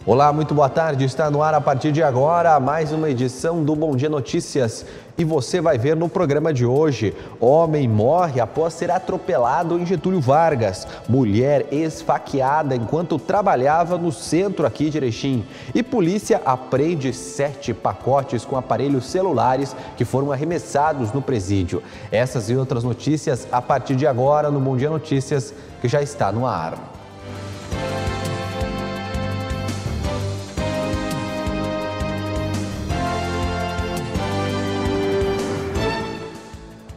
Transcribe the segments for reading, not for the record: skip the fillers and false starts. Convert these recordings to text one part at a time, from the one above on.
Olá, muito boa tarde. Está no ar a partir de agora mais uma edição do Bom Dia Notícias. E você vai ver no programa de hoje: homem morre após ser atropelado em Getúlio Vargas. Mulher esfaqueada enquanto trabalhava no centro aqui de Erechim. E polícia apreende 7 pacotes com aparelhos celulares que foram arremessados no presídio. Essas e outras notícias a partir de agora no Bom Dia Notícias, que já está no ar.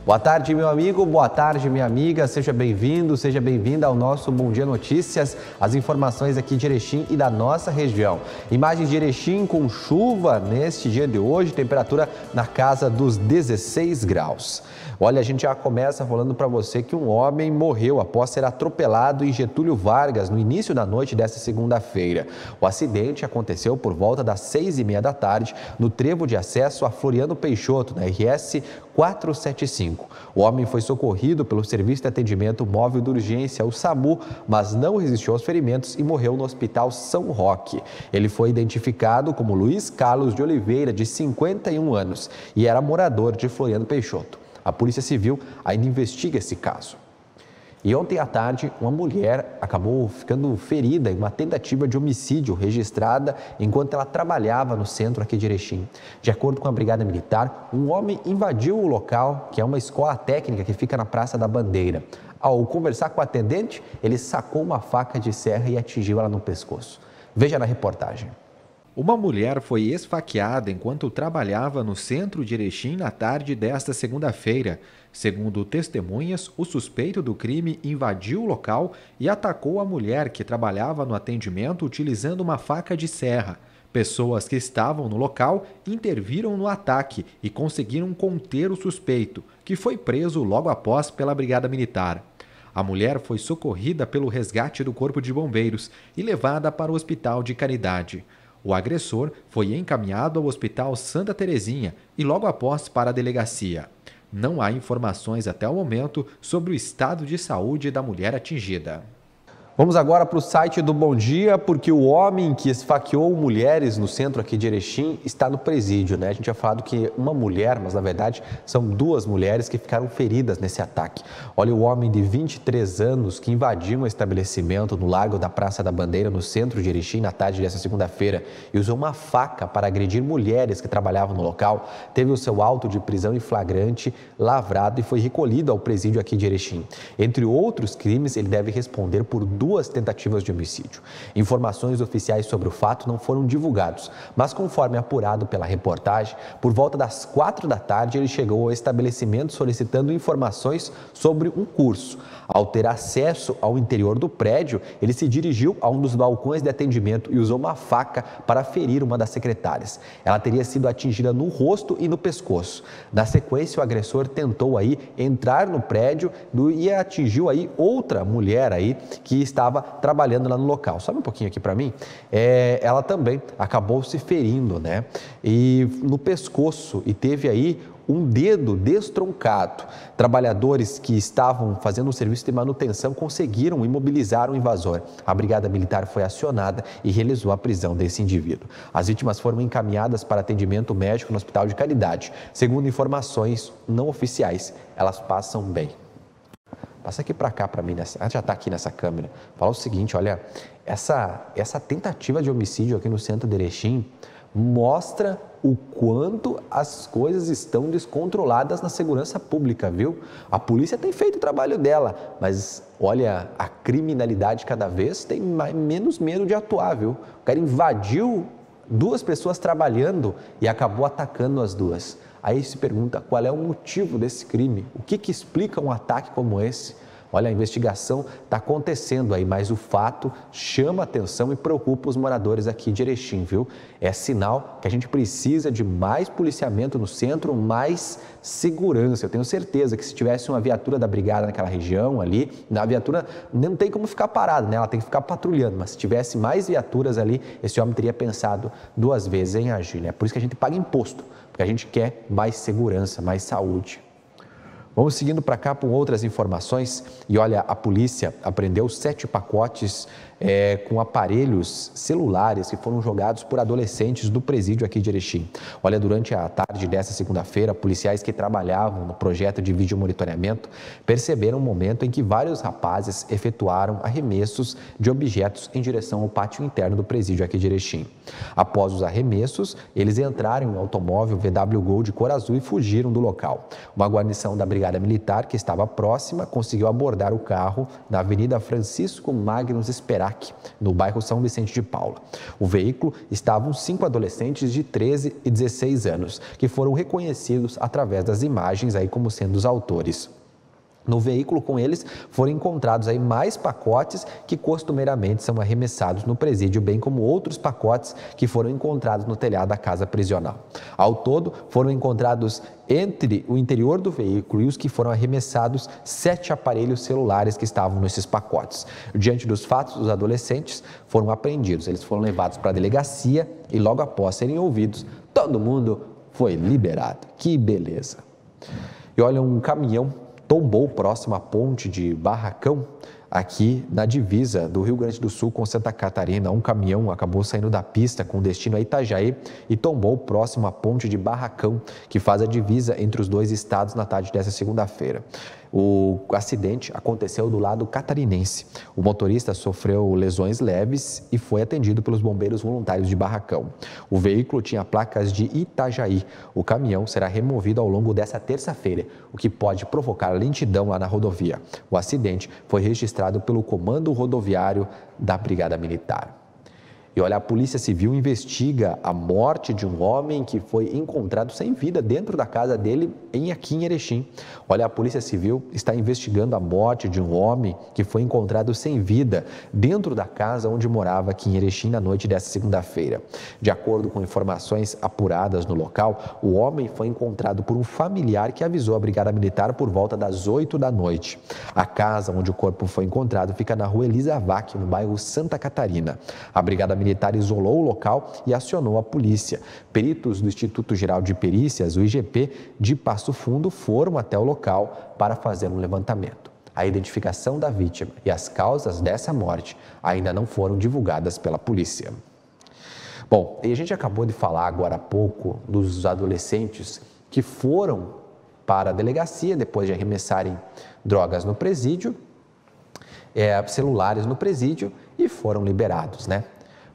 Boa tarde, meu amigo, boa tarde, minha amiga, seja bem-vindo, seja bem-vinda ao nosso Bom Dia Notícias, as informações aqui de Erechim e da nossa região. Imagens de Erechim com chuva neste dia de hoje, temperatura na casa dos 16 graus. Olha, a gente já começa falando para você que um homem morreu após ser atropelado em Getúlio Vargas no início da noite desta segunda-feira. O acidente aconteceu por volta das 6h30 da tarde no trevo de acesso a Floriano Peixoto, na RS 475. O homem foi socorrido pelo Serviço de Atendimento Móvel de Urgência, o SAMU, mas não resistiu aos ferimentos e morreu no Hospital São Roque. Ele foi identificado como Luiz Carlos de Oliveira, de 51 anos, e era morador de Floriano Peixoto. A Polícia Civil ainda investiga esse caso. E ontem à tarde, uma mulher acabou ficando ferida em uma tentativa de homicídio registrada enquanto ela trabalhava no centro aqui de Erechim. De acordo com a Brigada Militar, um homem invadiu o local, que é uma escola técnica que fica na Praça da Bandeira. Ao conversar com a atendente, ele sacou uma faca de serra e atingiu ela no pescoço. Veja na reportagem. Uma mulher foi esfaqueada enquanto trabalhava no centro de Erechim na tarde desta segunda-feira. Segundo testemunhas, o suspeito do crime invadiu o local e atacou a mulher que trabalhava no atendimento utilizando uma faca de serra. Pessoas que estavam no local interviram no ataque e conseguiram conter o suspeito, que foi preso logo após pela Brigada Militar. A mulher foi socorrida pelo resgate do Corpo de Bombeiros e levada para o Hospital de Caridade. O agressor foi encaminhado ao Hospital Santa Terezinha e logo após para a delegacia. Não há informações até o momento sobre o estado de saúde da mulher atingida. Vamos agora para o site do Bom Dia, porque o homem que esfaqueou mulheres no centro aqui de Erechim está no presídio, né? A gente tinha falado que uma mulher, mas na verdade são 2 mulheres que ficaram feridas nesse ataque. Olha, o homem de 23 anos que invadiu um estabelecimento no Largo da Praça da Bandeira, no centro de Erechim, na tarde dessa segunda-feira, e usou uma faca para agredir mulheres que trabalhavam no local, teve o seu auto de prisão em flagrante lavrado e foi recolhido ao presídio aqui de Erechim. Entre outros crimes, ele deve responder por 2 tentativas de homicídio. Informações oficiais sobre o fato não foram divulgados, mas conforme apurado pela reportagem, por volta das 4 da tarde ele chegou ao estabelecimento solicitando informações sobre um curso. Ao ter acesso ao interior do prédio, ele se dirigiu a um dos balcões de atendimento e usou uma faca para ferir uma das secretárias. Ela teria sido atingida no rosto e no pescoço. Na sequência, o agressor tentou aí entrar no prédio e atingiu aí outra mulher aí que estava trabalhando lá no local. Sobe um pouquinho aqui para mim. Ela também acabou se ferindo, né? E no pescoço, e teve aí um dedo destroncado. Trabalhadores que estavam fazendo um serviço de manutenção conseguiram imobilizar o invasor. A Brigada Militar foi acionada e realizou a prisão desse indivíduo. As vítimas foram encaminhadas para atendimento médico no Hospital de Caridade. Segundo informações não oficiais, elas passam bem. Passa aqui para cá para mim, já está aqui nessa câmera. Fala o seguinte, olha, essa tentativa de homicídio aqui no centro de Erechim mostra o quanto as coisas estão descontroladas na segurança pública, viu? A polícia tem feito o trabalho dela, mas olha, a criminalidade cada vez tem menos medo de atuar, viu? O cara invadiu 2 pessoas trabalhando e acabou atacando as 2. Aí se pergunta qual é o motivo desse crime, o que explica um ataque como esse? Olha, a investigação está acontecendo aí, mas o fato chama atenção e preocupa os moradores aqui de Erechim, viu? É sinal que a gente precisa de mais policiamento no centro, mais segurança. Eu tenho certeza que se tivesse uma viatura da brigada naquela região ali, a viatura não tem como ficar parada, né? Ela tem que ficar patrulhando, mas se tivesse mais viaturas ali, esse homem teria pensado 2 vezes em agir, né? Por isso que a gente paga imposto, porque a gente quer mais segurança, mais saúde. Vamos seguindo para cá com outras informações e olha, a polícia apreendeu 7 pacotes com aparelhos celulares que foram jogados por adolescentes do presídio aqui de Erechim. Olha, durante a tarde dessa segunda-feira, policiais que trabalhavam no projeto de vídeo monitoramento perceberam um momento em que vários rapazes efetuaram arremessos de objetos em direção ao pátio interno do presídio aqui de Erechim. Após os arremessos, eles entraram em um automóvel VW Gol de cor azul e fugiram do local. Uma guarnição da Brigada Militar, que estava próxima, conseguiu abordar o carro na Avenida Francisco Magnus Esperac, no bairro São Vicente de Paula. O veículo estavam 5 adolescentes de 13 e 16 anos, que foram reconhecidos através das imagens aí como sendo os autores. No veículo com eles foram encontrados aí mais pacotes que costumeiramente são arremessados no presídio, bem como outros pacotes que foram encontrados no telhado da casa prisional. Ao todo, foram encontrados entre o interior do veículo e os que foram arremessados 7 aparelhos celulares que estavam nesses pacotes. Diante dos fatos, os adolescentes foram apreendidos. Eles foram levados para a delegacia e logo após serem ouvidos, todo mundo foi liberado. Que beleza! E olha, um caminhão tombou próximo à ponte de Barracão, aqui na divisa do Rio Grande do Sul com Santa Catarina. Um caminhão acabou saindo da pista com destino a Itajaí e tombou próximo à ponte de Barracão, que faz a divisa entre os dois estados na tarde dessa segunda-feira. O acidente aconteceu do lado catarinense. O motorista sofreu lesões leves e foi atendido pelos bombeiros voluntários de Barracão. O veículo tinha placas de Itajaí. O caminhão será removido ao longo dessa terça-feira, o que pode provocar lentidão lá na rodovia. O acidente foi registrado pelo Comando Rodoviário da Brigada Militar. E olha, a Polícia Civil investiga a morte de um homem que foi encontrado sem vida dentro da casa dele aqui em Erechim. Olha, a Polícia Civil está investigando a morte de um homem que foi encontrado sem vida dentro da casa onde morava aqui em Erechim na noite dessa segunda-feira. De acordo com informações apuradas no local, o homem foi encontrado por um familiar que avisou a Brigada Militar por volta das 8 da noite. A casa onde o corpo foi encontrado fica na rua Elisa Vac, no bairro Santa Catarina. A Brigada Militar isolou o local e acionou a polícia. Peritos do Instituto Geral de Perícias, o IGP, de Passo Fundo, foram até o local para fazer um levantamento. A identificação da vítima e as causas dessa morte ainda não foram divulgadas pela polícia. Bom, e a gente acabou de falar agora há pouco dos adolescentes que foram para a delegacia depois de arremessarem drogas no presídio, celulares no presídio, e foram liberados, né?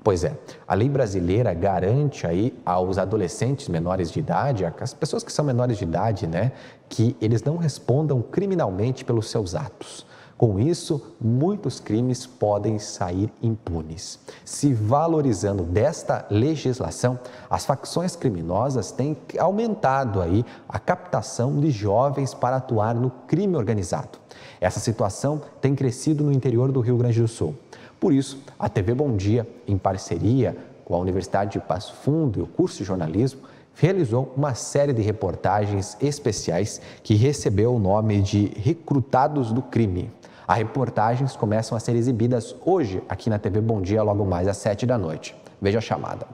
Pois é, a lei brasileira garante aí aos adolescentes menores de idade, às pessoas que são menores de idade, né, que eles não respondam criminalmente pelos seus atos. Com isso, muitos crimes podem sair impunes. Se valorizando desta legislação, as facções criminosas têm aumentado aí a captação de jovens para atuar no crime organizado. Essa situação tem crescido no interior do Rio Grande do Sul. Por isso, a TV Bom Dia, em parceria com a Universidade de Passo Fundo e o curso de jornalismo, realizou uma série de reportagens especiais que recebeu o nome de Recrutados do Crime. As reportagens começam a ser exibidas hoje aqui na TV Bom Dia, logo mais às 7 da noite. Veja a chamada.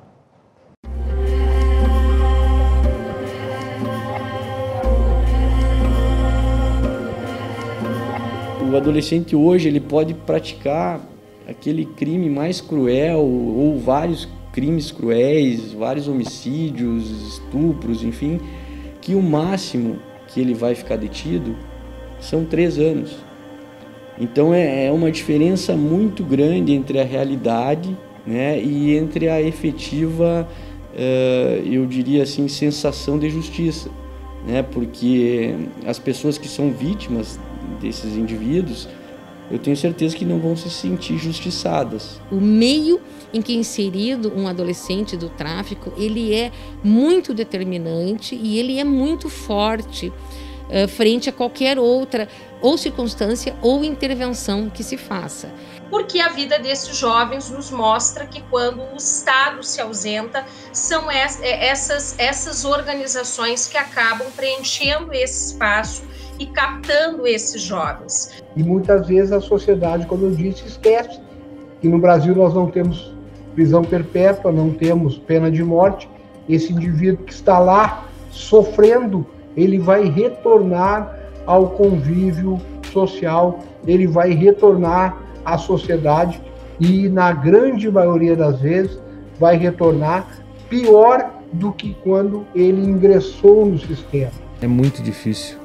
O adolescente hoje ele pode praticar aquele crime mais cruel ou vários crimes cruéis, vários homicídios, estupros, enfim, que o máximo que ele vai ficar detido são 3 anos. Então é uma diferença muito grande entre a realidade, né, e entre a efetiva, eu diria assim, sensação de justiça, né, porque as pessoas que são vítimas desses indivíduos, eu tenho certeza que não vão se sentir justiçadas. O meio em que é inserido um adolescente do tráfico, ele é muito determinante e ele é muito forte frente a qualquer outra ou circunstância ou intervenção que se faça. Porque a vida desses jovens nos mostra que quando o Estado se ausenta, são essas organizações que acabam preenchendo esse espaço e captando esses jovens. E muitas vezes a sociedade, como eu disse, esquece que no Brasil nós não temos prisão perpétua, não temos pena de morte. Esse indivíduo que está lá sofrendo, ele vai retornar ao convívio social, ele vai retornar à sociedade e na grande maioria das vezes vai retornar pior do que quando ele ingressou no sistema. É muito difícil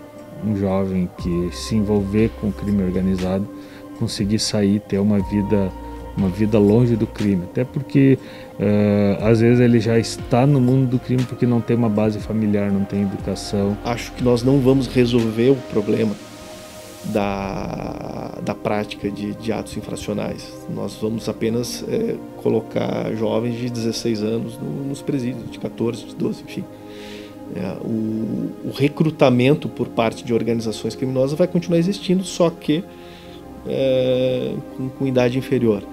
um jovem que se envolver com o crime organizado conseguir sair, ter uma vida longe do crime, até porque às vezes ele já está no mundo do crime porque não tem uma base familiar, não tem educação. Acho que nós não vamos resolver o problema da prática de atos infracionais. Nós vamos apenas colocar jovens de 16 anos nos presídios, de 14, de 12, enfim. O recrutamento por parte de organizações criminosas vai continuar existindo, só que com idade inferior.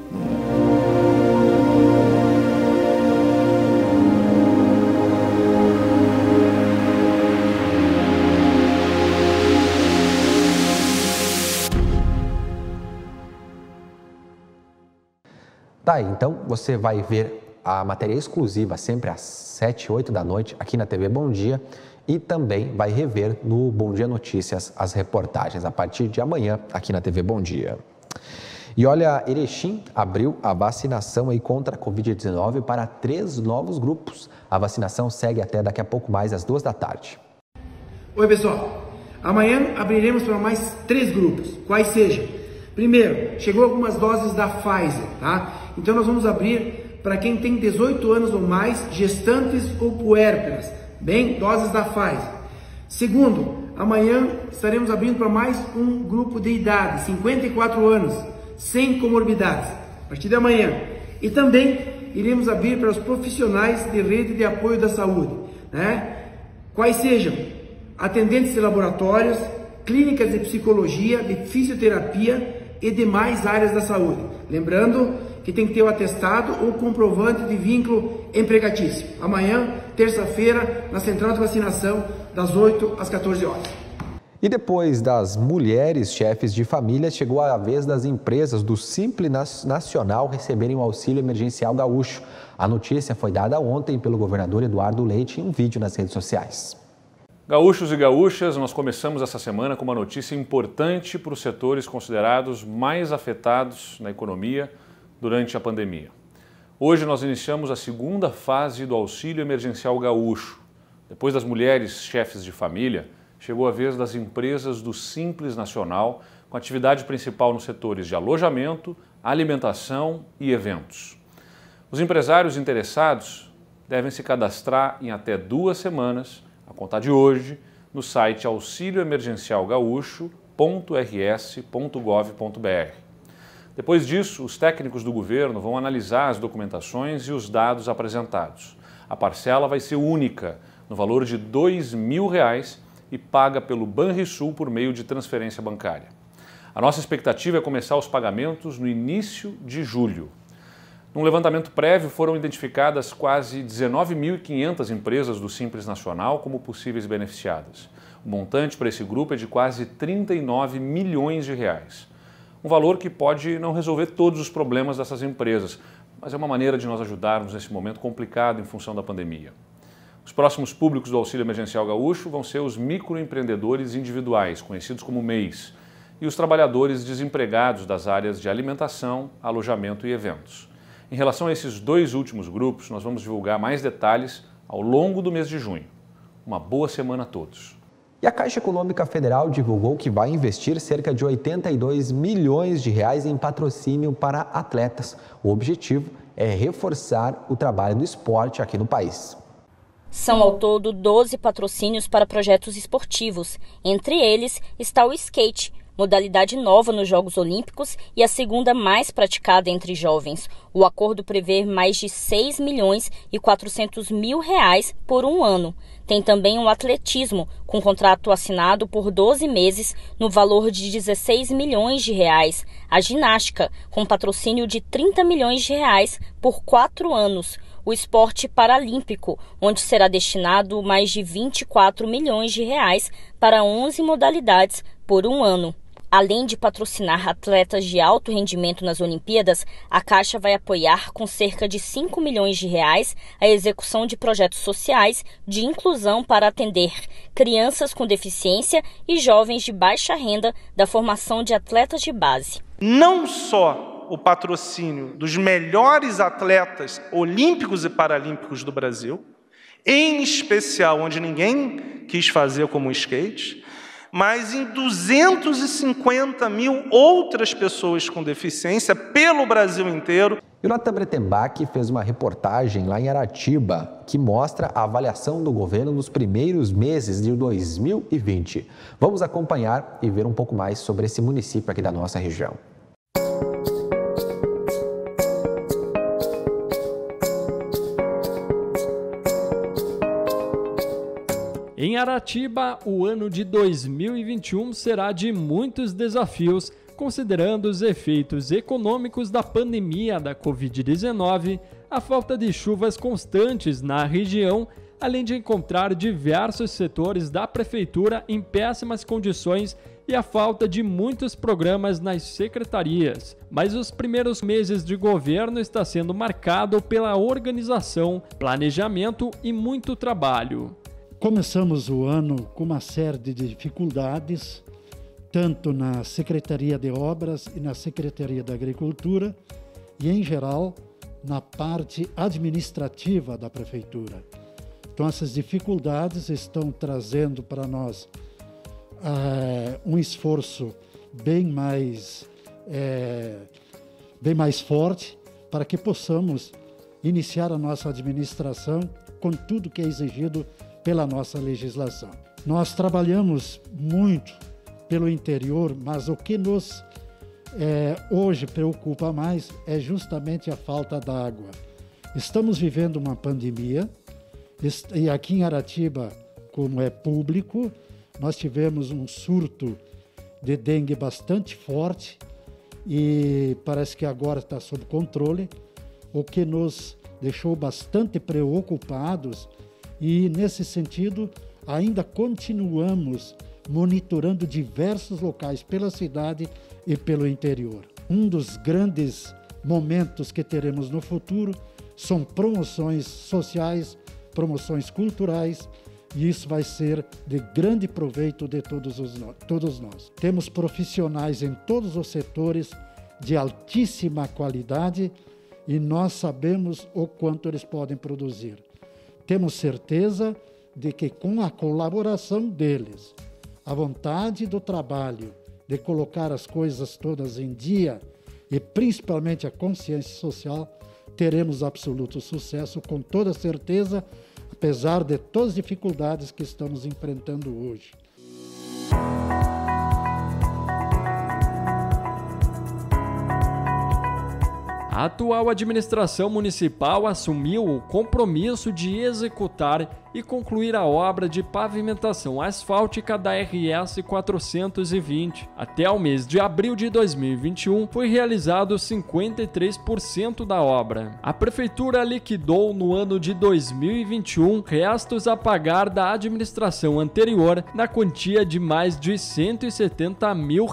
Tá aí, então você vai ver a matéria exclusiva sempre às 7, 8 da noite aqui na TV Bom Dia e também vai rever no Bom Dia Notícias as reportagens a partir de amanhã aqui na TV Bom Dia. E olha, Erechim abriu a vacinação aí contra a Covid-19 para 3 novos grupos. A vacinação segue até daqui a pouco mais às 2 da tarde. Oi pessoal, amanhã abriremos para mais 3 grupos, quais sejam. Primeiro, chegou algumas doses da Pfizer, tá? Então nós vamos abrir para quem tem 18 anos ou mais, gestantes ou puérperas, bem, doses da Pfizer. Segundo, amanhã estaremos abrindo para mais um grupo de idade, 54 anos, sem comorbidades, a partir de amanhã. E também iremos abrir para os profissionais de rede de apoio da saúde, né? Quais sejam atendentes de laboratórios, clínicas de psicologia, de fisioterapia e demais áreas da saúde. Lembrando que tem que ter o atestado ou comprovante de vínculo empregatício. Amanhã, terça-feira, na central de vacinação, das 8 às 14 horas. E depois das mulheres chefes de família, chegou a vez das empresas do Simples Nacional receberem o auxílio emergencial gaúcho. A notícia foi dada ontem pelo governador Eduardo Leite em um vídeo nas redes sociais. Gaúchos e gaúchas, nós começamos essa semana com uma notícia importante para os setores considerados mais afetados na economia durante a pandemia. Hoje nós iniciamos a segunda fase do auxílio emergencial gaúcho. Depois das mulheres chefes de família, chegou a vez das empresas do Simples Nacional, com atividade principal nos setores de alojamento, alimentação e eventos. Os empresários interessados devem se cadastrar em até 2 semanas, a contar de hoje, no site auxilioemergencialgaúcho.rs.gov.br. Depois disso, os técnicos do governo vão analisar as documentações e os dados apresentados. A parcela vai ser única, no valor de R$ 2.000 e paga pelo Banrisul por meio de transferência bancária. A nossa expectativa é começar os pagamentos no início de julho. Num levantamento prévio, foram identificadas quase 19.500 empresas do Simples Nacional como possíveis beneficiadas. O montante para esse grupo é de quase 39 milhões de reais. Um valor que pode não resolver todos os problemas dessas empresas, mas é uma maneira de nós ajudarmos nesse momento complicado em função da pandemia. Os próximos públicos do Auxílio Emergencial Gaúcho vão ser os microempreendedores individuais, conhecidos como MEIs, e os trabalhadores desempregados das áreas de alimentação, alojamento e eventos. Em relação a esses 2 últimos grupos, nós vamos divulgar mais detalhes ao longo do mês de junho. Uma boa semana a todos. E a Caixa Econômica Federal divulgou que vai investir cerca de 82 milhões de reais em patrocínio para atletas. O objetivo é reforçar o trabalho do esporte aqui no país. São ao todo 12 patrocínios para projetos esportivos. Entre eles está o skate, modalidade nova nos Jogos Olímpicos e a segunda mais praticada entre jovens. O acordo prevê mais de 6 milhões e 400 mil reais por um ano. Tem também o atletismo, com contrato assinado por 12 meses no valor de 16 milhões de reais. A ginástica, com patrocínio de 30 milhões de reais por 4 anos. O esporte paralímpico, onde será destinado mais de 24 milhões de reais para 11 modalidades por um ano. Além de patrocinar atletas de alto rendimento nas Olimpíadas, a Caixa vai apoiar com cerca de 5 milhões de reais a execução de projetos sociais de inclusão para atender crianças com deficiência e jovens de baixa renda da formação de atletas de base. Não só o patrocínio dos melhores atletas olímpicos e paralímpicos do Brasil, em especial onde ninguém quis fazer como o skate, mas em 250 mil outras pessoas com deficiência pelo Brasil inteiro. Jonathan Breitenbach fez uma reportagem lá em Aratiba que mostra a avaliação do governo nos primeiros meses de 2020. Vamos acompanhar e ver um pouco mais sobre esse município aqui da nossa região. Em Aratiba, o ano de 2021 será de muitos desafios, considerando os efeitos econômicos da pandemia da Covid-19, a falta de chuvas constantes na região, além de encontrar diversos setores da prefeitura em péssimas condições e a falta de muitos programas nas secretarias. Mas os primeiros meses de governo está sendo marcado pela organização, planejamento e muito trabalho. Começamos o ano com uma série de dificuldades, tanto na Secretaria de Obras e na Secretaria da Agricultura e, em geral, na parte administrativa da Prefeitura. Então, essas dificuldades estão trazendo para nós um esforço bem mais forte para que possamos iniciar a nossa administração com tudo que é exigido pela nossa legislação. Nós trabalhamos muito pelo interior, mas o que nos hoje preocupa mais é justamente a falta d'água. Estamos vivendo uma pandemia e aqui em Aratiba, como é público, nós tivemos um surto de dengue bastante forte e parece que agora está sob controle, o que nos deixou bastante preocupados. E, nesse sentido, ainda continuamos monitorando diversos locais pela cidade e pelo interior. Um dos grandes momentos que teremos no futuro são promoções sociais, promoções culturais, e isso vai ser de grande proveito de todos nós. Temos profissionais em todos os setores de altíssima qualidade e nós sabemos o quanto eles podem produzir. Temos certeza de que com a colaboração deles, a vontade do trabalho, de colocar as coisas todas em dia e principalmente a consciência social, teremos absoluto sucesso com toda certeza, apesar de todas as dificuldades que estamos enfrentando hoje. A atual administração municipal assumiu o compromisso de executar e concluir a obra de pavimentação asfáltica da RS 420. Até o mês de abril de 2021, foi realizado 53% da obra. A Prefeitura liquidou no ano de 2021 restos a pagar da administração anterior na quantia de mais de R$170 mil,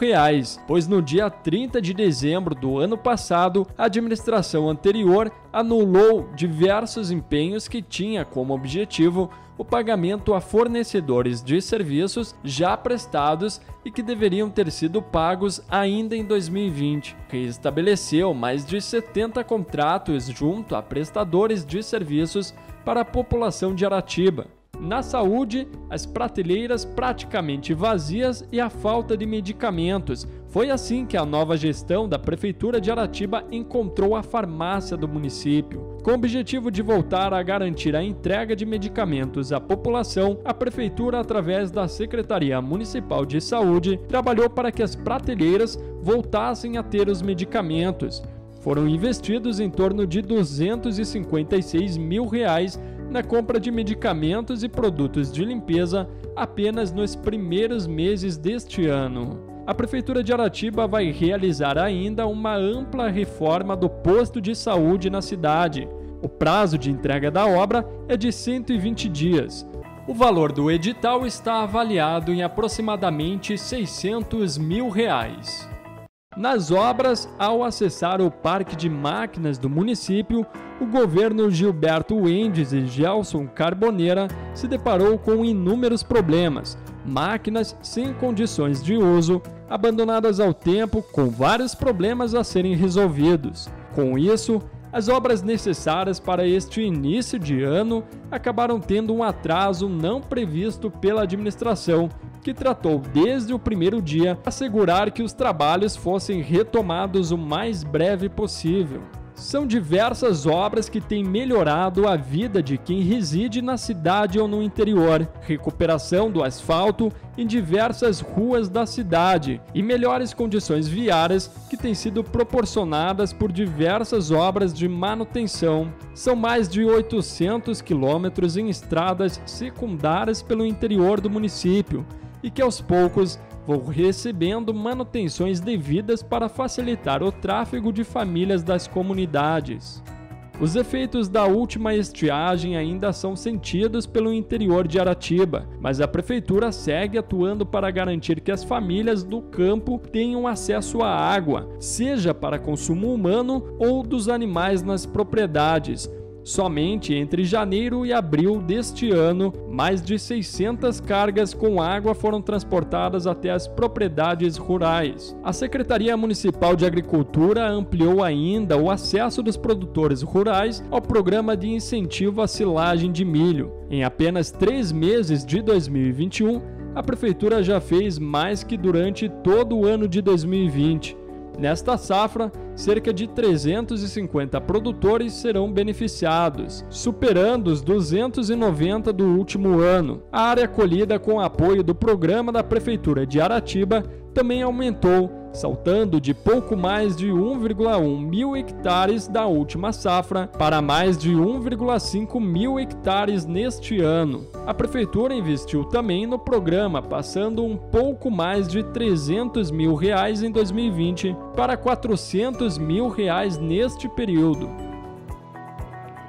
pois no dia 30 de dezembro do ano passado, a administração anterior anulou diversos empenhos que tinha como objetivo o pagamento a fornecedores de serviços já prestados e que deveriam ter sido pagos ainda em 2020, que estabeleceu mais de 70 contratos junto a prestadores de serviços para a população de Aratiba. Na saúde, as prateleiras praticamente vazias e a falta de medicamentos. Foi assim que a nova gestão da Prefeitura de Aratiba encontrou a farmácia do município. Com o objetivo de voltar a garantir a entrega de medicamentos à população, a Prefeitura, através da Secretaria Municipal de Saúde, trabalhou para que as prateleiras voltassem a ter os medicamentos. Foram investidos em torno de R$256 mil na compra de medicamentos e produtos de limpeza apenas nos primeiros meses deste ano. A Prefeitura de Aratiba vai realizar ainda uma ampla reforma do posto de saúde na cidade. O prazo de entrega da obra é de 120 dias. O valor do edital está avaliado em aproximadamente R$600 mil. Nas obras, ao acessar o parque de máquinas do município, o governo Gilberto Wendes e Gelson Carboneira se deparou com inúmeros problemas, máquinas sem condições de uso, abandonadas ao tempo, com vários problemas a serem resolvidos. Com isso, as obras necessárias para este início de ano acabaram tendo um atraso não previsto pela administração, que tratou desde o primeiro dia assegurar que os trabalhos fossem retomados o mais breve possível. São diversas obras que têm melhorado a vida de quem reside na cidade ou no interior, recuperação do asfalto em diversas ruas da cidade e melhores condições viárias que têm sido proporcionadas por diversas obras de manutenção. São mais de 800 quilômetros em estradas secundárias pelo interior do município e que aos poucos vão recebendo manutenções devidas para facilitar o tráfego de famílias das comunidades. Os efeitos da última estiagem ainda são sentidos pelo interior de Aratiba, mas a prefeitura segue atuando para garantir que as famílias do campo tenham acesso à água, seja para consumo humano ou dos animais nas propriedades. Somente entre janeiro e abril deste ano, mais de 600 cargas com água foram transportadas até as propriedades rurais. A Secretaria Municipal de Agricultura ampliou ainda o acesso dos produtores rurais ao programa de incentivo à silagem de milho. Em apenas 3 meses de 2021, a Prefeitura já fez mais que durante todo o ano de 2020. Nesta safra, cerca de 350 produtores serão beneficiados, superando os 290 do último ano. A área colhida com apoio do programa da Prefeitura de Aratiba também aumentou, saltando de pouco mais de 1,1 mil hectares da última safra para mais de 1,5 mil hectares neste ano. A Prefeitura investiu também no programa, passando um pouco mais de R$300 mil em 2020 para R$400 mil neste período.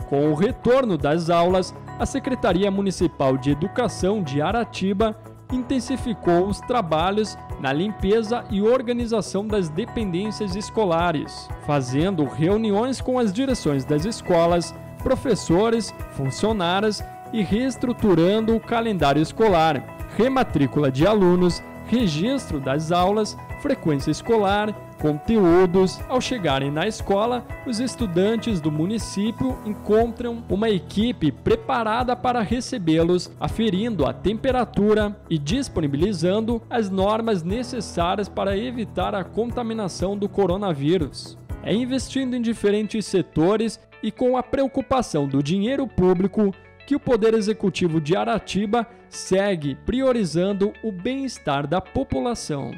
Com o retorno das aulas, a Secretaria Municipal de Educação de Aratiba intensificou os trabalhos na limpeza e organização das dependências escolares, fazendo reuniões com as direções das escolas, professores, funcionários e reestruturando o calendário escolar, rematrícula de alunos, registro das aulas, frequência escolar, conteúdos. Ao chegarem na escola, os estudantes do município encontram uma equipe preparada para recebê-los, aferindo a temperatura e disponibilizando as normas necessárias para evitar a contaminação do coronavírus. É investindo em diferentes setores e com a preocupação do dinheiro público que o Poder Executivo de Aratiba segue priorizando o bem-estar da população.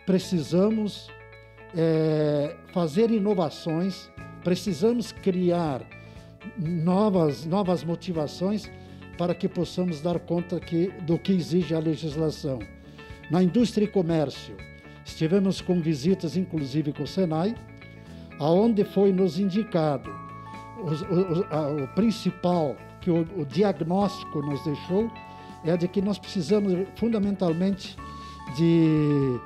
Precisamos fazer inovações, precisamos criar novas motivações para que possamos dar conta do que exige a legislação. Na indústria e comércio, estivemos com visitas inclusive com o Senai, aonde foi nos indicado o principal que o diagnóstico nos deixou é de que nós precisamos fundamentalmente de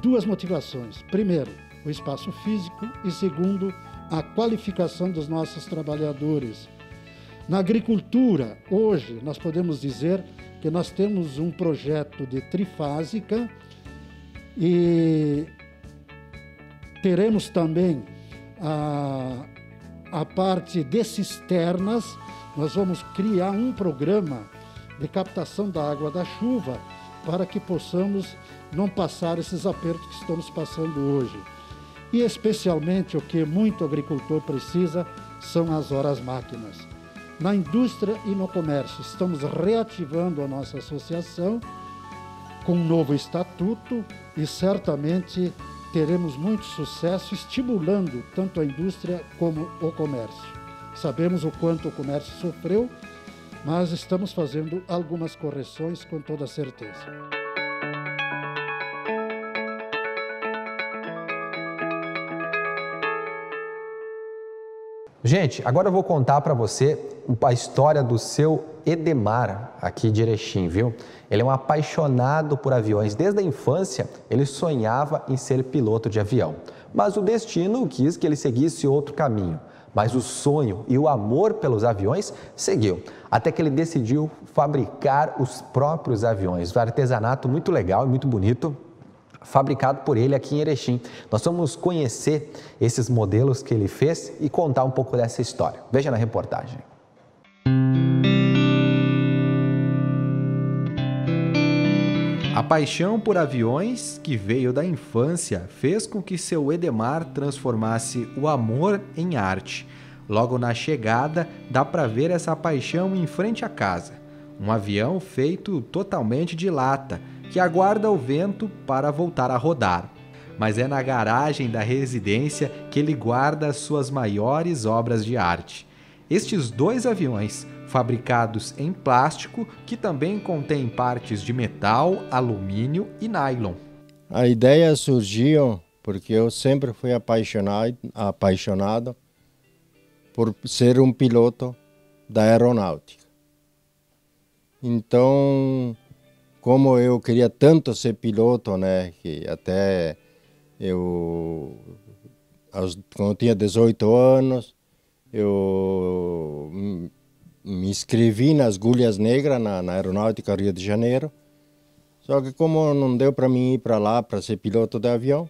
2 motivações. Primeiro, o espaço físico e segundo, a qualificação dos nossos trabalhadores. Na agricultura, hoje, nós podemos dizer que nós temos um projeto de trifásica e teremos também a parte de cisternas. Nós vamos criar um programa de captação da água da chuva para que possamos não passar esses apertos que estamos passando hoje. E especialmente o que muito agricultor precisa são as horas máquinas. Na indústria e no comércio, estamos reativando a nossa associação com um novo estatuto e certamente teremos muito sucesso estimulando tanto a indústria como o comércio. Sabemos o quanto o comércio sofreu, mas estamos fazendo algumas correções com toda certeza. Gente, agora eu vou contar para você a história do seu Edemar, aqui de Erechim, viu? Ele é um apaixonado por aviões. Desde a infância, ele sonhava em ser piloto de avião. Mas o destino quis que ele seguisse outro caminho. Mas o sonho e o amor pelos aviões seguiu, até que ele decidiu fabricar os próprios aviões. Um artesanato muito legal e muito bonito. fabricado por ele aqui em Erechim. Nós vamos conhecer esses modelos que ele fez e contar um pouco dessa história. Veja na reportagem. A paixão por aviões, que veio da infância, fez com que seu Edemar transformasse o amor em arte. Logo na chegada, dá para ver essa paixão em frente à casa. Um avião feito totalmente de lata, que aguarda o vento para voltar a rodar. Mas é na garagem da residência que ele guarda as suas maiores obras de arte. Estes 2 aviões, fabricados em plástico, que também contém partes de metal, alumínio e nylon. A ideia surgiu porque eu sempre fui apaixonado por ser um piloto da aeronáutica. Então, como eu queria tanto ser piloto, né, que até quando eu tinha 18 anos, eu me inscrevi nas Agulhas Negras, na Aeronáutica Rio de Janeiro. Só que como não deu para mim ir para lá para ser piloto de avião,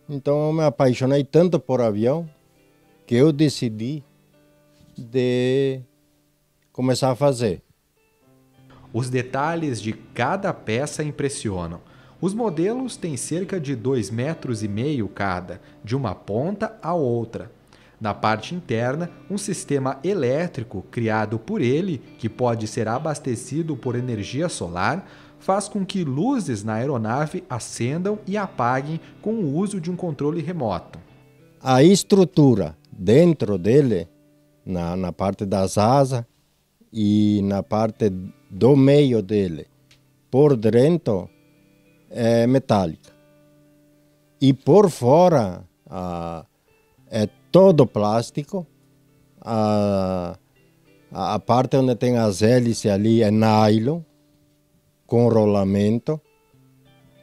então eu me apaixonei tanto por avião que eu decidi de começar a fazer. Os detalhes de cada peça impressionam. Os modelos têm cerca de 2,5 metros cada, de uma ponta à outra. Na parte interna, um sistema elétrico criado por ele, que pode ser abastecido por energia solar, faz com que luzes na aeronave acendam e apaguem com o uso de um controle remoto. A estrutura dentro dele, na parte das asas e na parte do meio dele, por dentro, é metálica. E por fora é todo plástico. A parte onde tem as hélices ali é nylon, com rolamento.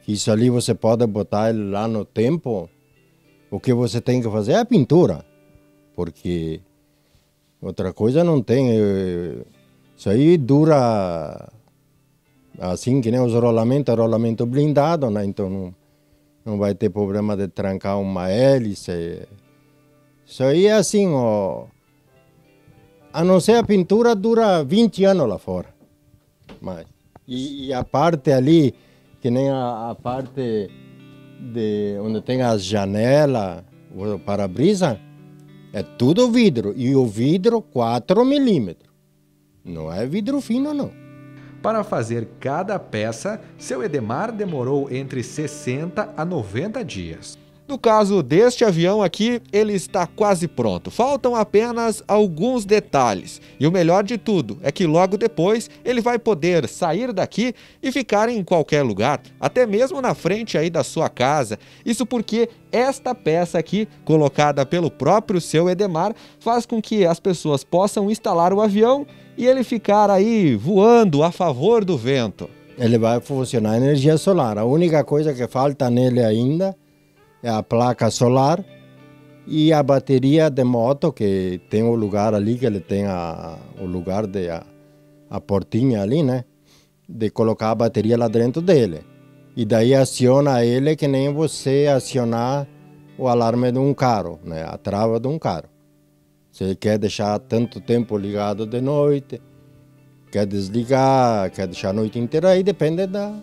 Isso ali você pode botar ele lá no tempo. O que você tem que fazer é a pintura, porque outra coisa não tem. Isso aí dura assim que nem os rolamentos, é rolamento blindado, né? Então não vai ter problema de trancar uma hélice. Isso aí é assim, ó, a não ser a pintura, dura 20 anos lá fora. Mas, e a parte ali, que nem a parte de onde tem as janelas, o para-brisa, é tudo vidro. E o vidro 4 milímetros. Não é vidro fino, não. Para fazer cada peça, seu Edemar demorou entre 60 a 90 dias. No caso deste avião aqui, ele está quase pronto. Faltam apenas alguns detalhes. E o melhor de tudo é que logo depois ele vai poder sair daqui e ficar em qualquer lugar, até mesmo na frente aí da sua casa. Isso porque esta peça aqui, colocada pelo próprio seu Edemar, faz com que as pessoas possam instalar o avião e ele ficar aí voando a favor do vento. Ele vai funcionar energia solar. A única coisa que falta nele ainda é a placa solar e a bateria de moto, que tem o lugar ali, que ele tem o lugar de a portinha ali, né? De colocar a bateria lá dentro dele. E daí aciona ele que nem você acionar o alarme de um carro, né? A trava de um carro. Você quer deixar tanto tempo ligado de noite, quer desligar, quer deixar a noite inteira, aí depende da...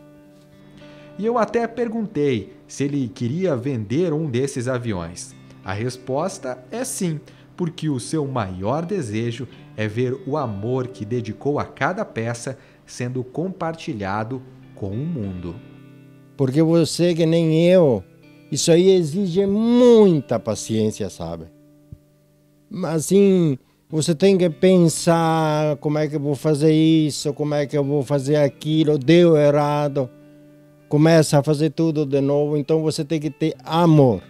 E eu até perguntei se ele queria vender um desses aviões. A resposta é sim, porque o seu maior desejo é ver o amor que dedicou a cada peça sendo compartilhado com o mundo. Porque você, que nem eu, isso aí exige muita paciência, sabe? Mas assim, você tem que pensar como é que eu vou fazer isso, como é que eu vou fazer aquilo, deu errado. Começa a fazer tudo de novo, então você tem que ter amor.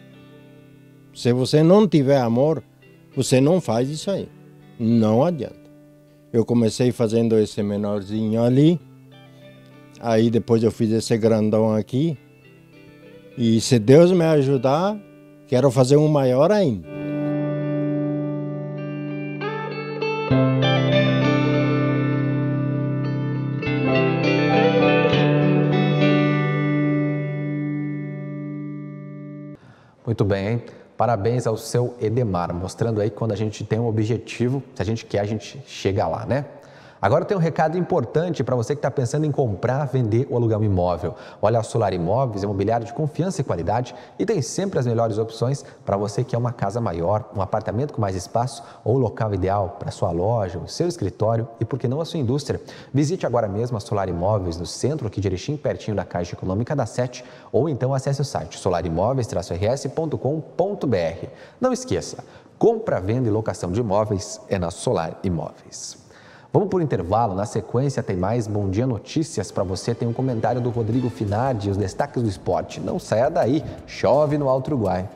Se você não tiver amor, você não faz isso aí. Não adianta. Eu comecei fazendo esse menorzinho ali, aí depois eu fiz esse grandão aqui, e se Deus me ajudar, quero fazer um maior ainda. Muito bem, hein? Parabéns ao seu Edemar, mostrando aí que quando a gente tem um objetivo, se a gente quer, a gente chega lá, né? Agora tem um recado importante para você que está pensando em comprar, vender ou alugar um imóvel. Olha, a Solar Imóveis é imobiliário de confiança e qualidade e tem sempre as melhores opções para você que é uma casa maior, um apartamento com mais espaço ou o local ideal para sua loja, o seu escritório e, por que não, a sua indústria. Visite agora mesmo a Solar Imóveis no centro aqui de Erechim, pertinho da Caixa Econômica da Sete, ou então acesse o site solarimóveis-rs.com.br. Não esqueça, compra, venda e locação de imóveis é na Solar Imóveis. Vamos por intervalo, na sequência tem mais Bom Dia Notícias para você, tem um comentário do Rodrigo Finardi e os destaques do esporte. Não saia daí, chove no Alto Uruguai.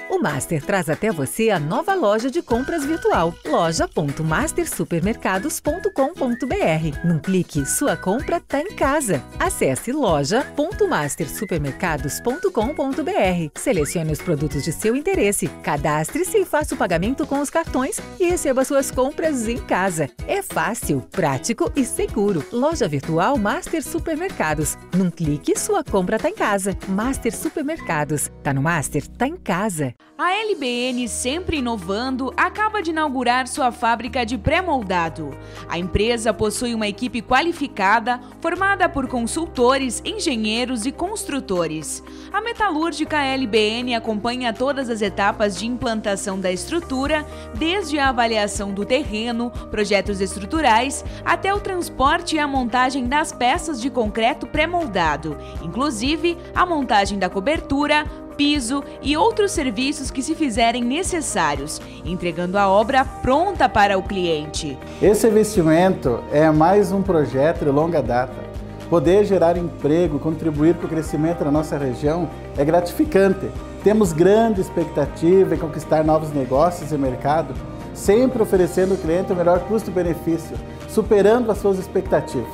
O Master traz até você a nova loja de compras virtual, loja.mastersupermercados.com.br. Num clique, sua compra tá em casa. Acesse loja.mastersupermercados.com.br. Selecione os produtos de seu interesse, cadastre-se e faça o pagamento com os cartões e receba suas compras em casa. É fácil, prático e seguro. Loja virtual Master Supermercados. Num clique, sua compra tá em casa. Master Supermercados. Tá no Master, tá em casa. A LBN, sempre inovando, acaba de inaugurar sua fábrica de pré-moldado. A empresa possui uma equipe qualificada, formada por consultores, engenheiros e construtores. A metalúrgica LBN acompanha todas as etapas de implantação da estrutura, desde a avaliação do terreno, projetos estruturais, até o transporte e a montagem das peças de concreto pré-moldado, inclusive a montagem da cobertura, piso e outros serviços que se fizerem necessários, entregando a obra pronta para o cliente. Esse investimento é mais um projeto de longa data. Poder gerar emprego, contribuir para o crescimento da nossa região é gratificante. Temos grande expectativa em conquistar novos negócios e mercado, sempre oferecendo ao cliente o melhor custo-benefício, superando as suas expectativas.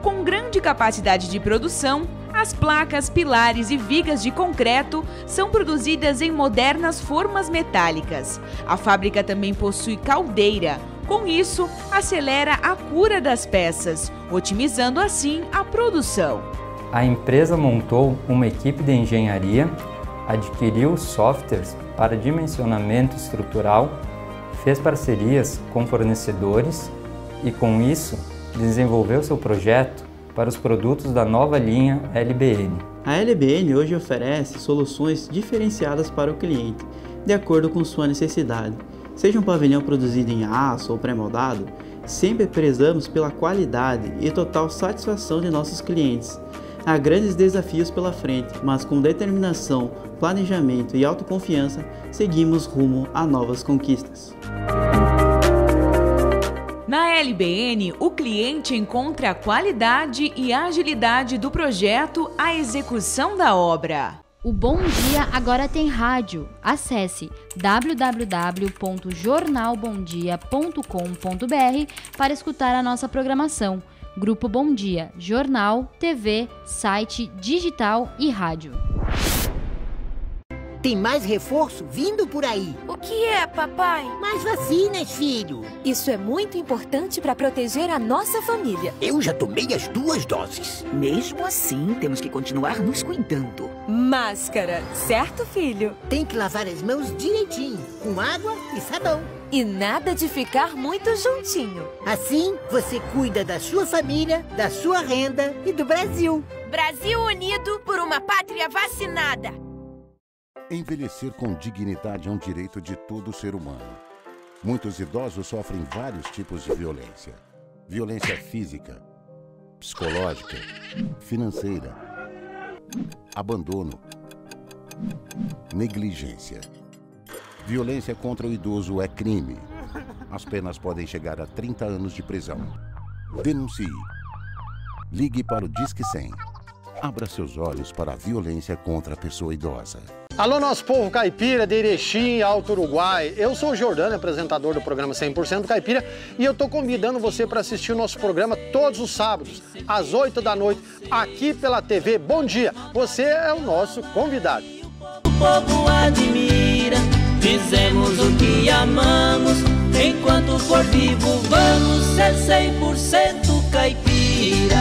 Com grande capacidade de produção, as placas, pilares e vigas de concreto são produzidas em modernas formas metálicas. A fábrica também possui caldeira. Com isso, acelera a cura das peças, otimizando assim a produção. A empresa montou uma equipe de engenharia, adquiriu softwares para dimensionamento estrutural, fez parcerias com fornecedores e, com isso, desenvolveu seu projeto para os produtos da nova linha LBN. A LBN hoje oferece soluções diferenciadas para o cliente, de acordo com sua necessidade. Seja um pavilhão produzido em aço ou pré-moldado, sempre prezamos pela qualidade e total satisfação de nossos clientes. Há grandes desafios pela frente, mas com determinação, planejamento e autoconfiança, seguimos rumo a novas conquistas. Na LBN, o cliente encontra a qualidade e agilidade do projeto à execução da obra. O Bom Dia agora tem rádio. Acesse www.jornalbomdia.com.br para escutar a nossa programação. Grupo Bom Dia, jornal, TV, site, digital e rádio. Tem mais reforço vindo por aí. O que é, papai? Mais vacinas, filho. Isso é muito importante para proteger a nossa família. Eu já tomei as 2 doses. Mesmo assim, temos que continuar nos cuidando. Máscara, certo, filho? Tem que lavar as mãos direitinho, com água e sabão. E nada de ficar muito juntinho. Assim, você cuida da sua família, da sua renda e do Brasil. Brasil unido por uma pátria vacinada. Envelhecer com dignidade é um direito de todo ser humano. Muitos idosos sofrem vários tipos de violência. Violência física, psicológica, financeira, abandono, negligência. Violência contra o idoso é crime. As penas podem chegar a 30 anos de prisão. Denuncie. Ligue para o Disque 100. Abra seus olhos para a violência contra a pessoa idosa. Alô, nosso povo caipira de Erechim, Alto Uruguai. Eu sou o Jordano, apresentador do programa 100% Caipira, e eu tô convidando você para assistir o nosso programa todos os sábados, às 8 da noite, aqui pela TV Bom Dia. Você é o nosso convidado. O povo admira, fizemos o que amamos, enquanto for vivo vamos ser 100% caipira.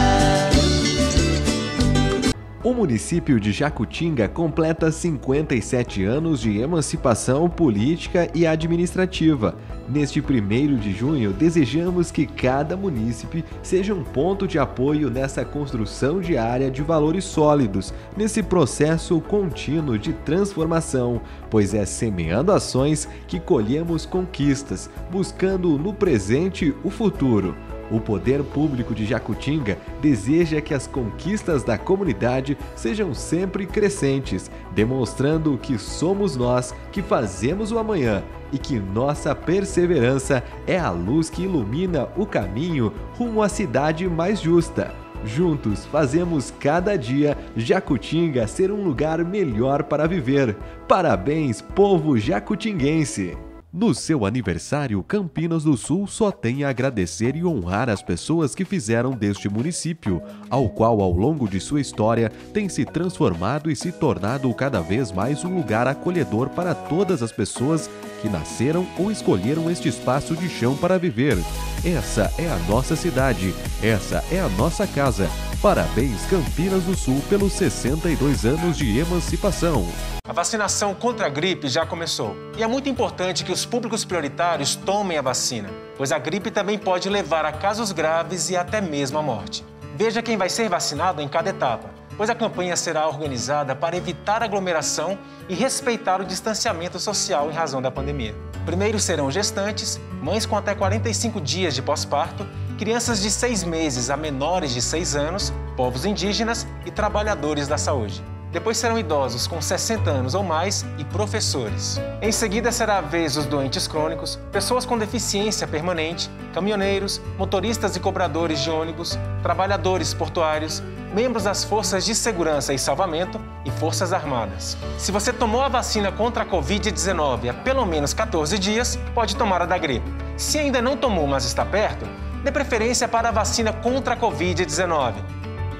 O município de Jacutinga completa 57 anos de emancipação política e administrativa. Neste 1º de junho, desejamos que cada munícipe seja um ponto de apoio nessa construção diária de valores sólidos, nesse processo contínuo de transformação, pois é semeando ações que colhemos conquistas, buscando no presente o futuro. O Poder Público de Jacutinga deseja que as conquistas da comunidade sejam sempre crescentes, demonstrando que somos nós que fazemos o amanhã e que nossa perseverança é a luz que ilumina o caminho rumo à cidade mais justa. Juntos fazemos cada dia Jacutinga ser um lugar melhor para viver. Parabéns, povo jacutinguense! No seu aniversário, Campinas do Sul só tem a agradecer e honrar as pessoas que fizeram deste município, ao qual ao longo de sua história tem se transformado e se tornado cada vez mais um lugar acolhedor para todas as pessoas que nasceram ou escolheram este espaço de chão para viver. Essa é a nossa cidade, essa é a nossa casa. Parabéns, Campinas do Sul, pelos 62 anos de emancipação. A vacinação contra a gripe já começou. E é muito importante que os públicos prioritários tomem a vacina, pois a gripe também pode levar a casos graves e até mesmo a morte. Veja quem vai ser vacinado em cada etapa, pois a campanha será organizada para evitar aglomeração e respeitar o distanciamento social em razão da pandemia. Primeiro serão gestantes, mães com até 45 dias de pós-parto, crianças de 6 meses a menores de 6 anos, povos indígenas e trabalhadores da saúde. Depois serão idosos com 60 anos ou mais e professores. Em seguida será a vez dos doentes crônicos, pessoas com deficiência permanente, caminhoneiros, motoristas e cobradores de ônibus, trabalhadores portuários, membros das forças de segurança e salvamento e forças armadas. Se você tomou a vacina contra a Covid-19 há pelo menos 14 dias, pode tomar a da gripe. Se ainda não tomou, mas está perto, dê preferência para a vacina contra a Covid-19.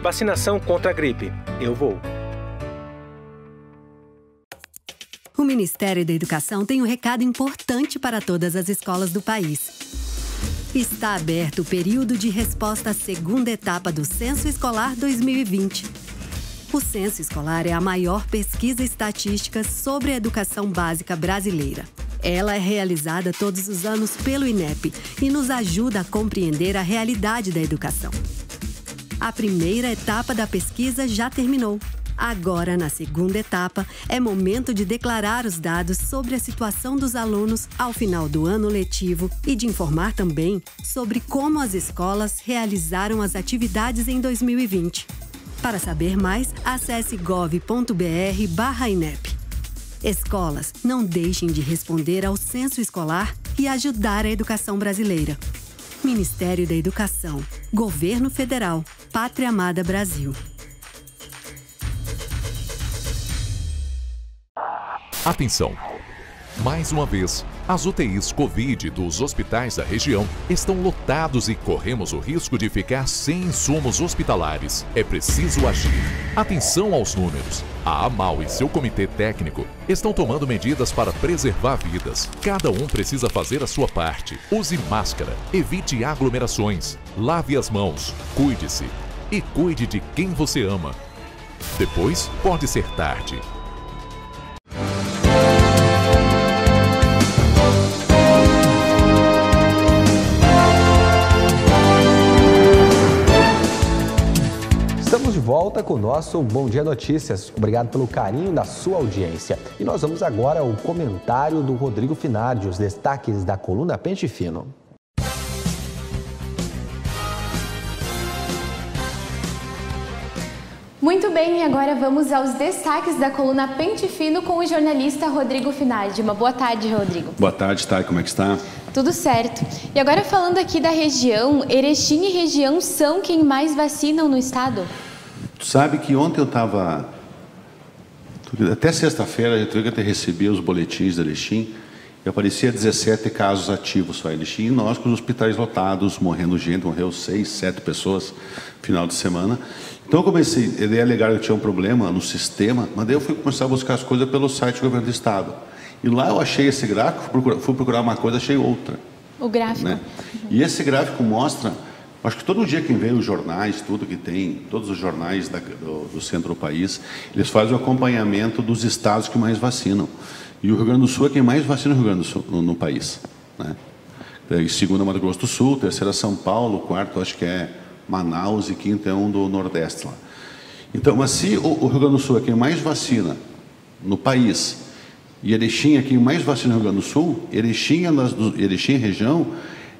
Vacinação contra a gripe. Eu vou. O Ministério da Educação tem um recado importante para todas as escolas do país. Está aberto o período de resposta à segunda etapa do Censo Escolar 2020. O Censo Escolar é a maior pesquisa estatística sobre a educação básica brasileira. Ela é realizada todos os anos pelo INEP e nos ajuda a compreender a realidade da educação. A primeira etapa da pesquisa já terminou. Agora, na segunda etapa, é momento de declarar os dados sobre a situação dos alunos ao final do ano letivo e de informar também sobre como as escolas realizaram as atividades em 2020. Para saber mais, acesse gov.br/INEP. Escolas, não deixem de responder ao censo escolar e ajudar a educação brasileira. Ministério da Educação, Governo Federal, Pátria Amada Brasil. Atenção! Mais uma vez, as UTIs Covid dos hospitais da região estão lotados e corremos o risco de ficar sem insumos hospitalares. É preciso agir. Atenção aos números. A AMAL e seu comitê técnico estão tomando medidas para preservar vidas. Cada um precisa fazer a sua parte. Use máscara, evite aglomerações, lave as mãos, cuide-se e cuide de quem você ama. Depois pode ser tarde. Estamos de volta com o nosso Bom Dia Notícias. Obrigado pelo carinho da sua audiência. E nós vamos agora ao comentário do Rodrigo Finardi, os destaques da coluna Pente Fino. Muito bem, e agora vamos aos destaques da coluna Pente Fino com o jornalista Rodrigo Finardi. Uma boa tarde, Rodrigo. Boa tarde, Thay. Como é que está? Tudo certo. E agora falando aqui da região, Erechim e região são quem mais vacinam no estado? Tu sabe que ontem eu estava... Até sexta-feira eu até recebia os boletins da Erechim e aparecia 17 casos ativos só em Erechim. E nós com os hospitais lotados, morrendo gente, morreu 6, 7 pessoas no final de semana. Então eu comecei, ele alegar que eu tinha um problema no sistema, mas daí eu fui começar a buscar as coisas pelo site do governo do estado. E lá eu achei esse gráfico, fui procurar uma coisa, achei outra. O gráfico. Né? E esse gráfico mostra Acho que todo dia quem vê os jornais, tudo que tem, todos os jornais do centro do país, eles fazem o acompanhamento dos estados que mais vacinam. E o Rio Grande do Sul é quem mais vacina no Rio Grande do Sul, no país, né? Em segundo é Mato Grosso do Sul, terceiro é São Paulo, quarto acho que é Manaus e quinto é um do Nordeste lá. Então, mas se o Rio Grande do Sul é quem mais vacina no país e Erechim é quem mais vacina no Rio Grande do Sul, Erechim região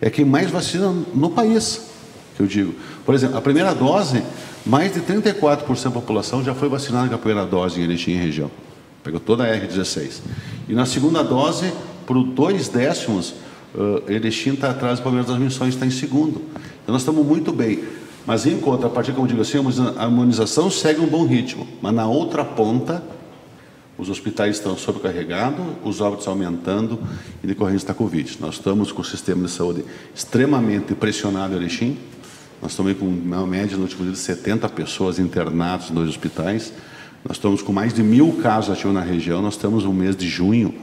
é quem mais vacina no país, que eu digo. Por exemplo, a primeira dose, mais de 34% da população já foi vacinada com a primeira dose em Erechim região. Pegou toda a R16. E na segunda dose, por 2/10, Erechim está atrás do Palmeiras das Missões, está em segundo. Então nós estamos muito bem. Mas em contrapartida, como eu digo assim, a imunização segue um bom ritmo. Mas na outra ponta, os hospitais estão sobrecarregados, os óbitos aumentando em decorrência da Covid. Nós estamos com o sistema de saúde extremamente pressionado em Erechim. Nós estamos com uma média no último dia de 70 pessoas internadas nos hospitais. Nós estamos com mais de 1.000 casos ativos na região. Nós estamos no mês de junho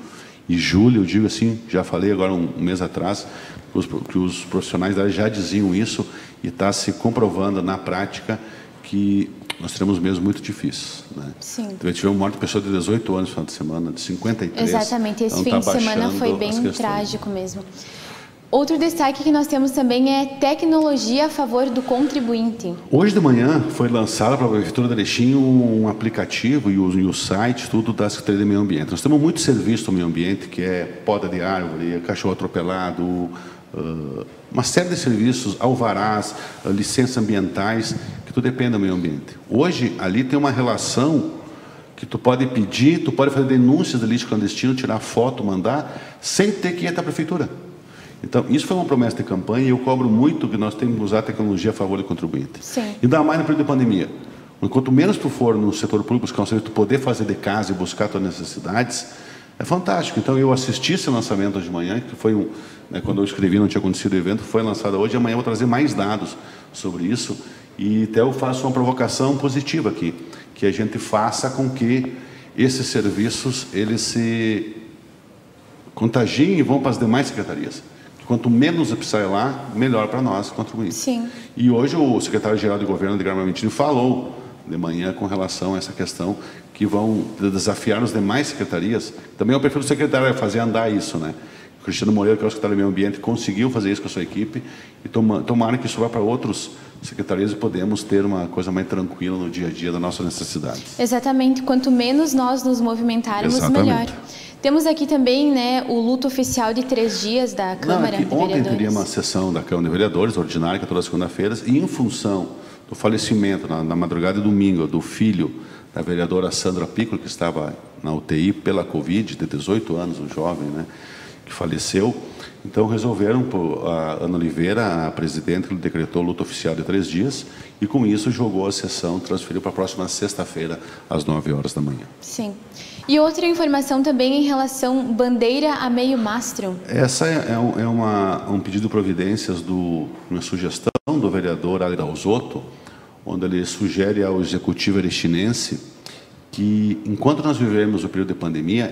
e julho, eu digo assim, já falei agora um mês atrás, que os profissionais da área já diziam isso e está se comprovando na prática que nós teremos meses muito difíceis, né? Sim. Tivemos morte de pessoa de 18 anos no final de semana, de 53. Exatamente, esse então fim de semana foi bem trágico mesmo. Outro destaque que nós temos também é tecnologia a favor do contribuinte. Hoje de manhã foi lançado para a Prefeitura de Erechim um aplicativo e o site, tudo da Secretaria de Meio Ambiente. Nós temos muito serviço no meio ambiente, que é poda de árvore, cachorro atropelado, uma série de serviços, alvarás, licenças ambientais, que tudo depende do meio ambiente. Hoje, ali tem uma relação que tu pode pedir, tu pode fazer denúncias de lixo clandestino, tirar foto, mandar, sem ter que ir até a Prefeitura. Então, isso foi uma promessa de campanha e eu cobro muito que nós temos que usar a tecnologia a favor do contribuinte. Sim. Ainda mais no período de pandemia. Quanto menos tu for no setor público, buscar um serviço, tu poder fazer de casa e buscar tuas necessidades, é fantástico. Então, eu assisti esse lançamento hoje de manhã, que foi quando eu escrevi, não tinha acontecido o evento, foi lançado hoje, e amanhã eu vou trazer mais dados sobre isso, e até eu faço uma provocação positiva aqui, que a gente faça com que esses serviços, eles se contagiem e vão para as demais secretarias. Quanto menos eu precisar ir lá, melhor para nós contribuir. Sim. E hoje o secretário-geral de governo, Edgar Mamentini, falou de manhã com relação a essa questão que vão desafiar as demais secretarias. Também é o perfil do secretário fazer andar isso, né? O Cristiano Moreira, que é o secretário do Meio Ambiente, conseguiu fazer isso com a sua equipe e tomara que isso vá para outros secretarias e podemos ter uma coisa mais tranquila no dia a dia das nossas necessidades. Exatamente. Quanto menos nós nos movimentarmos, melhor. Temos aqui também, né, o luto oficial de 3 dias da Câmara de Vereadores. Ontem teria uma sessão da Câmara de Vereadores, ordinária, que é toda segunda-feira, e em função do falecimento, na madrugada de domingo, do filho da vereadora Sandra Piccolo, que estava na UTI pela Covid, de 18 anos, um jovem, né, que faleceu. Então resolveram, a Ana Oliveira, a presidente, que decretou luto oficial de 3 dias, e com isso jogou a sessão, transferiu para a próxima sexta-feira, às 9 horas da manhã. Sim. E outra informação também em relação bandeira a meio mastro. Essa é um pedido de providências, uma sugestão do vereador Alidalzotto, onde ele sugere ao executivo erechinense que, enquanto nós vivemos o período de pandemia,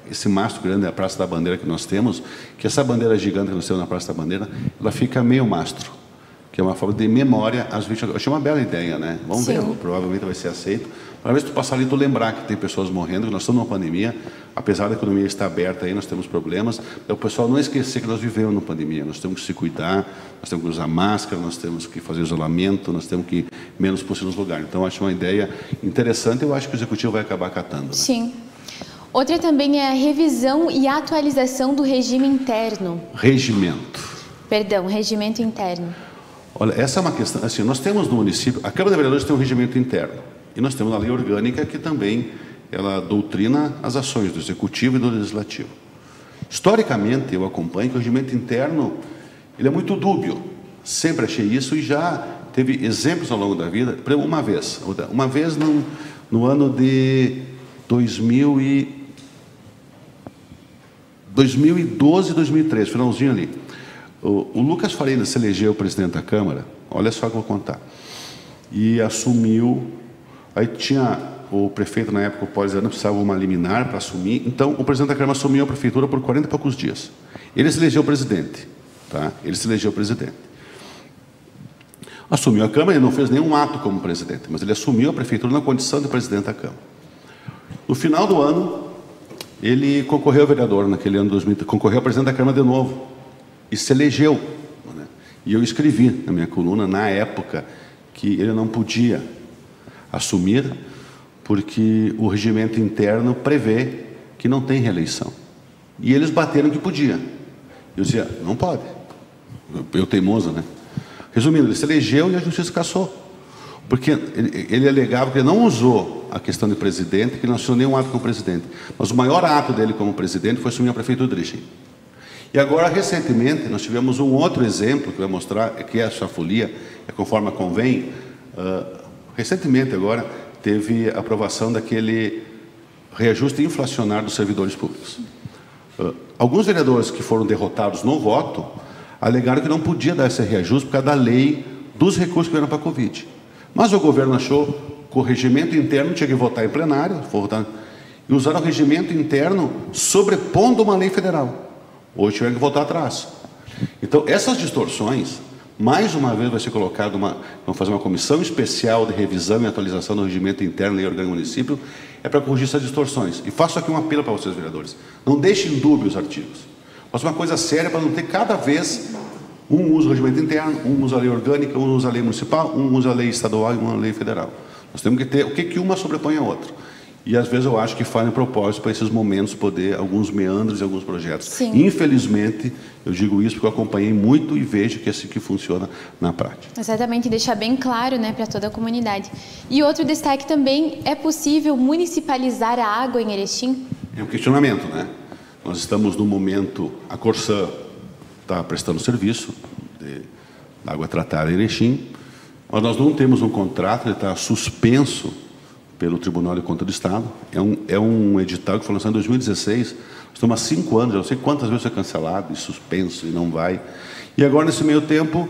esse mastro grande, a Praça da Bandeira que nós temos, que essa bandeira gigante que nós temos na Praça da Bandeira, ela fica meio mastro, que é uma forma de memória às vítimas. Eu achei uma bela ideia, né? Vamos ver, provavelmente vai ser aceito. Para ver se tu passar ali, tu lembrar que tem pessoas morrendo, que nós estamos numa pandemia, apesar da economia estar aberta aí, nós temos problemas, é o pessoal não esquecer que nós vivemos numa pandemia, nós temos que se cuidar, nós temos que usar máscara, nós temos que fazer isolamento, nós temos que ir menos possível nos lugares. Então, eu acho uma ideia interessante, eu acho que o Executivo vai acabar acatando. Né? Sim. Outra também é a revisão e atualização do regime interno. Regimento interno. Olha, essa é uma questão, assim, nós temos no município, a Câmara de Vereadores tem um regimento interno, e nós temos a lei orgânica que também, ela doutrina as ações do Executivo e do Legislativo. Historicamente, eu acompanho que o regimento interno, ele é muito dúbio, sempre achei isso e já teve exemplos ao longo da vida, por exemplo, uma vez no ano de 2012, 2013, finalzinho ali, o Lucas Farina se elegeu presidente da Câmara, olha só que eu vou contar, e assumiu, aí tinha o prefeito na época, o Pós-Ano, precisava uma liminar para assumir, então o presidente da Câmara assumiu a prefeitura por 40 e poucos dias. Ele se elegeu presidente, tá? Assumiu a Câmara, ele não fez nenhum ato como presidente, mas ele assumiu a prefeitura na condição de presidente da Câmara. No final do ano, ele concorreu a vereador, naquele ano de 2000, concorreu a presidente da Câmara de novo, e se elegeu. Né? E eu escrevi na minha coluna, na época, que ele não podia assumir, porque o regimento interno prevê que não tem reeleição. E eles bateram que podia. Eu dizia, não pode. Eu teimoso, né? Resumindo, ele se elegeu e a justiça cassou. Porque ele alegava que ele não usou a questão de presidente, que não assinou nenhum ato como presidente. Mas o maior ato dele como presidente foi assumir a prefeitura de Erechim. E agora, recentemente, nós tivemos um outro exemplo que vai mostrar que essa folia é conforme convém. Recentemente, agora, teve a aprovação daquele reajuste inflacionário dos servidores públicos. Alguns vereadores que foram derrotados no voto alegaram que não podia dar esse reajuste por causa da lei dos recursos que vieram para a Covid. Mas o governo achou que o regimento interno tinha que votar em plenário, e usaram o regimento interno sobrepondo uma lei federal. Hoje tiveram que voltar atrás. Então, essas distorções, mais uma vez vai ser colocado vamos fazer uma comissão especial de revisão e atualização do regimento interno e orgânico do município, é para corrigir essas distorções. E faço aqui um apelo para vocês, vereadores. Não deixem em dúvida os artigos. Faça uma coisa séria para não ter cada vez um usa o regimento interno, um usa a lei orgânica, um usa a lei municipal, um usa a lei estadual e uma lei federal. Nós temos que ter o que uma sobrepõe a outra. E às vezes eu acho que fazem propósito para esses momentos poder, alguns meandros e alguns projetos. Sim. Infelizmente, eu digo isso porque eu acompanhei muito e vejo que é assim que funciona na prática. Exatamente, deixar bem claro, né, para toda a comunidade. E outro destaque também, é possível municipalizar a água em Erechim? É um questionamento, né? Nós estamos no momento, a Corsã está prestando serviço de água tratada em Erechim, mas nós não temos um contrato, ele está suspenso pelo Tribunal de Contas do Estado. É um edital que foi lançado em 2016, nós estamos há 5 anos, eu não sei quantas vezes foi cancelado, e suspenso, e não vai. E agora, nesse meio tempo,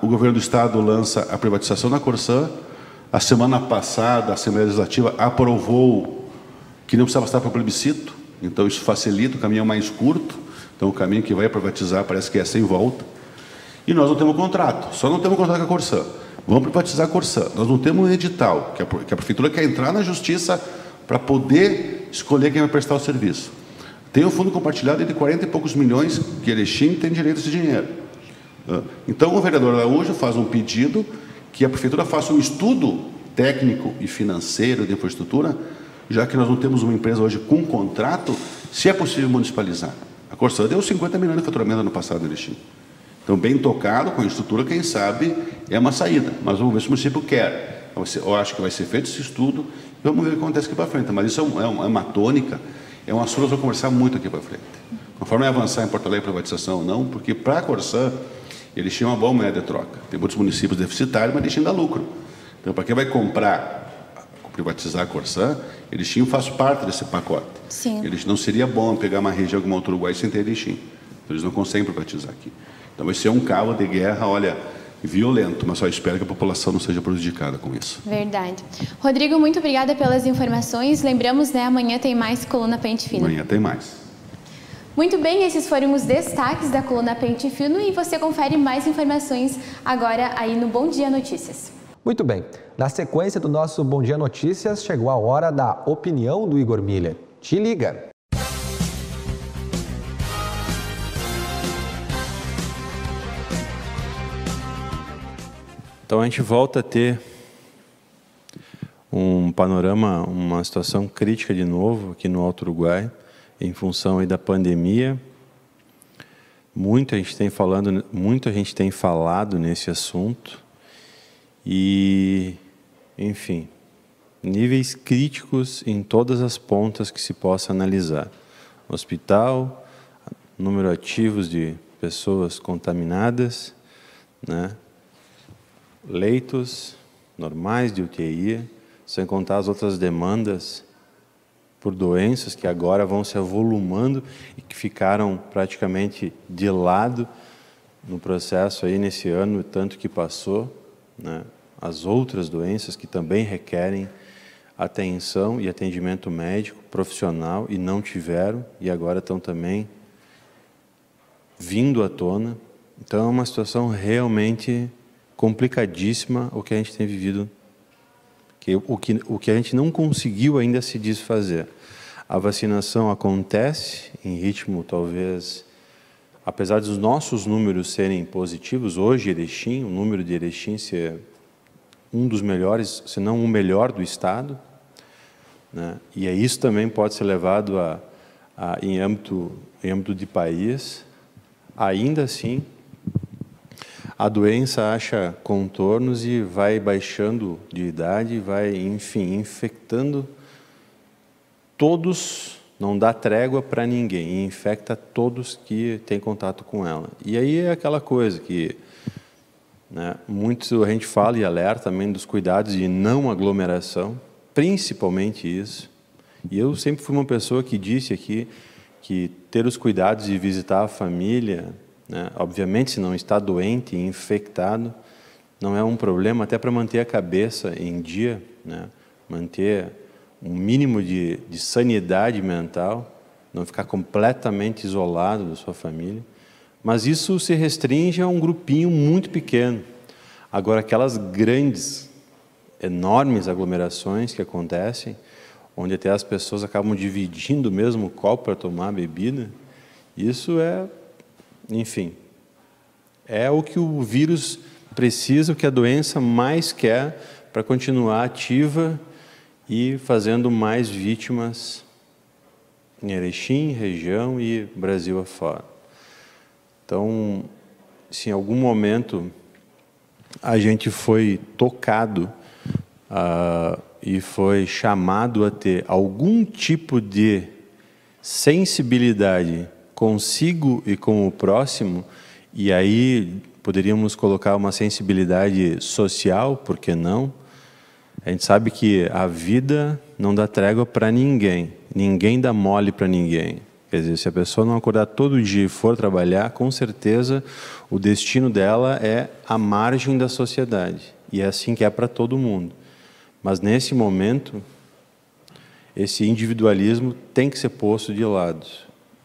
o governo do Estado lança a privatização da Corsã. A semana passada, a Assembleia Legislativa aprovou que não precisava estar para plebiscito, então isso facilita, o caminho é mais curto, então o caminho que vai privatizar parece que é sem volta. E nós não temos contrato, só não temos contrato com a Corsã. Vamos privatizar a Corsã. Nós não temos um edital, que a prefeitura quer entrar na justiça para poder escolher quem vai prestar o serviço. Tem um fundo compartilhado de 40 e poucos milhões que Erechim tem direito a esse dinheiro. Então o vereador Araújo faz um pedido que a prefeitura faça um estudo técnico e financeiro de infraestrutura, já que nós não temos uma empresa hoje com contrato, se é possível municipalizar. A Corsã deu 50 milhões de faturamento ano passado em Erechim. Então, bem tocado, com a estrutura, quem sabe, é uma saída. Mas vamos ver se o município quer. Eu acho que vai ser feito esse estudo e vamos ver o que acontece aqui para frente. Mas isso é uma tônica, é um assunto que nós vamos conversar muito aqui para frente. Conforme avançar em Porto Alegre, privatização ou não, porque para a Corsã, eles tinham uma boa moeda de troca. Tem muitos municípios deficitários, mas eles tinham da lucro. Então, para quem vai privatizar a Corsã, Erechim faz parte desse pacote. Sim. Eles não seria bom pegar uma região como o Uruguai sem ter Erechim. Eles não conseguem privatizar aqui. Então vai ser um cabo de guerra, olha, violento, mas só espero que a população não seja prejudicada com isso. Verdade. Rodrigo, muito obrigada pelas informações. Lembramos, né, amanhã tem mais Coluna Pente Fino. Amanhã tem mais. Muito bem, esses foram os destaques da Coluna Pente Fino e você confere mais informações agora aí no Bom Dia Notícias. Muito bem. Na sequência do nosso Bom Dia Notícias, chegou a hora da opinião do Igor Miller. Te liga! Então a gente volta a ter um panorama, uma situação crítica de novo aqui no Alto Uruguai, em função aí da pandemia. Muita gente tem falado nesse assunto e, enfim, níveis críticos em todas as pontas que se possa analisar. Hospital, número ativo de pessoas contaminadas, né? Leitos normais de UTI, sem contar as outras demandas por doenças que agora vão se avolumando e que ficaram praticamente de lado no processo aí nesse ano, tanto que passou, né? As outras doenças que também requerem atenção e atendimento médico profissional e não tiveram e agora estão também vindo à tona. Então é uma situação realmente complicadíssima o que a gente tem vivido, o que a gente não conseguiu ainda se desfazer. A vacinação acontece em ritmo, talvez, apesar dos nossos números serem positivos, hoje Erechim, o número de Erechim ser um dos melhores, se não o melhor do estado, né? E isso também pode ser levado em âmbito de país. Ainda assim, a doença acha contornos e vai baixando de idade, vai, enfim, infectando todos, não dá trégua para ninguém, e infecta todos que têm contato com ela. E aí é aquela coisa que, né, muito a gente fala e alerta também dos cuidados de não aglomeração, principalmente isso. E eu sempre fui uma pessoa que disse aqui que ter os cuidados de visitar a família, né, obviamente se não está doente e infectado, não é um problema, até para manter a cabeça em dia, né, manter um mínimo de sanidade mental, não ficar completamente isolado da sua família. Mas isso se restringe a um grupinho muito pequeno. Agora, aquelas grandes, enormes aglomerações que acontecem, onde até as pessoas acabam dividindo o mesmo copo para tomar a bebida, isso é, enfim, é o que o vírus precisa, o que a doença mais quer para continuar ativa e fazendo mais vítimas em Erechim, região e Brasil afora. Então, se em algum momento a gente foi tocado e foi chamado a ter algum tipo de sensibilidade consigo e com o próximo, e aí poderíamos colocar uma sensibilidade social, por que não? A gente sabe que a vida não dá trégua para ninguém, ninguém dá mole para ninguém. Quer dizer, se a pessoa não acordar todo dia e for trabalhar, com certeza o destino dela é a margem da sociedade. E é assim que é para todo mundo. Mas nesse momento, esse individualismo tem que ser posto de lado,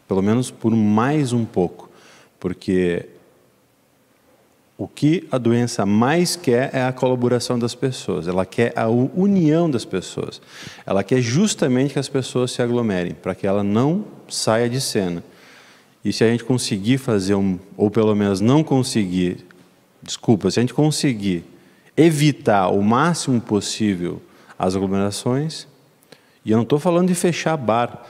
pelo menos por mais um pouco, porque o que a doença mais quer é a colaboração das pessoas, ela quer a união das pessoas, ela quer justamente que as pessoas se aglomerem, para que ela não saia de cena. E se a gente conseguir fazer, ou pelo menos não conseguir, se a gente conseguir evitar o máximo possível as aglomerações, e eu não estou falando de fechar bar,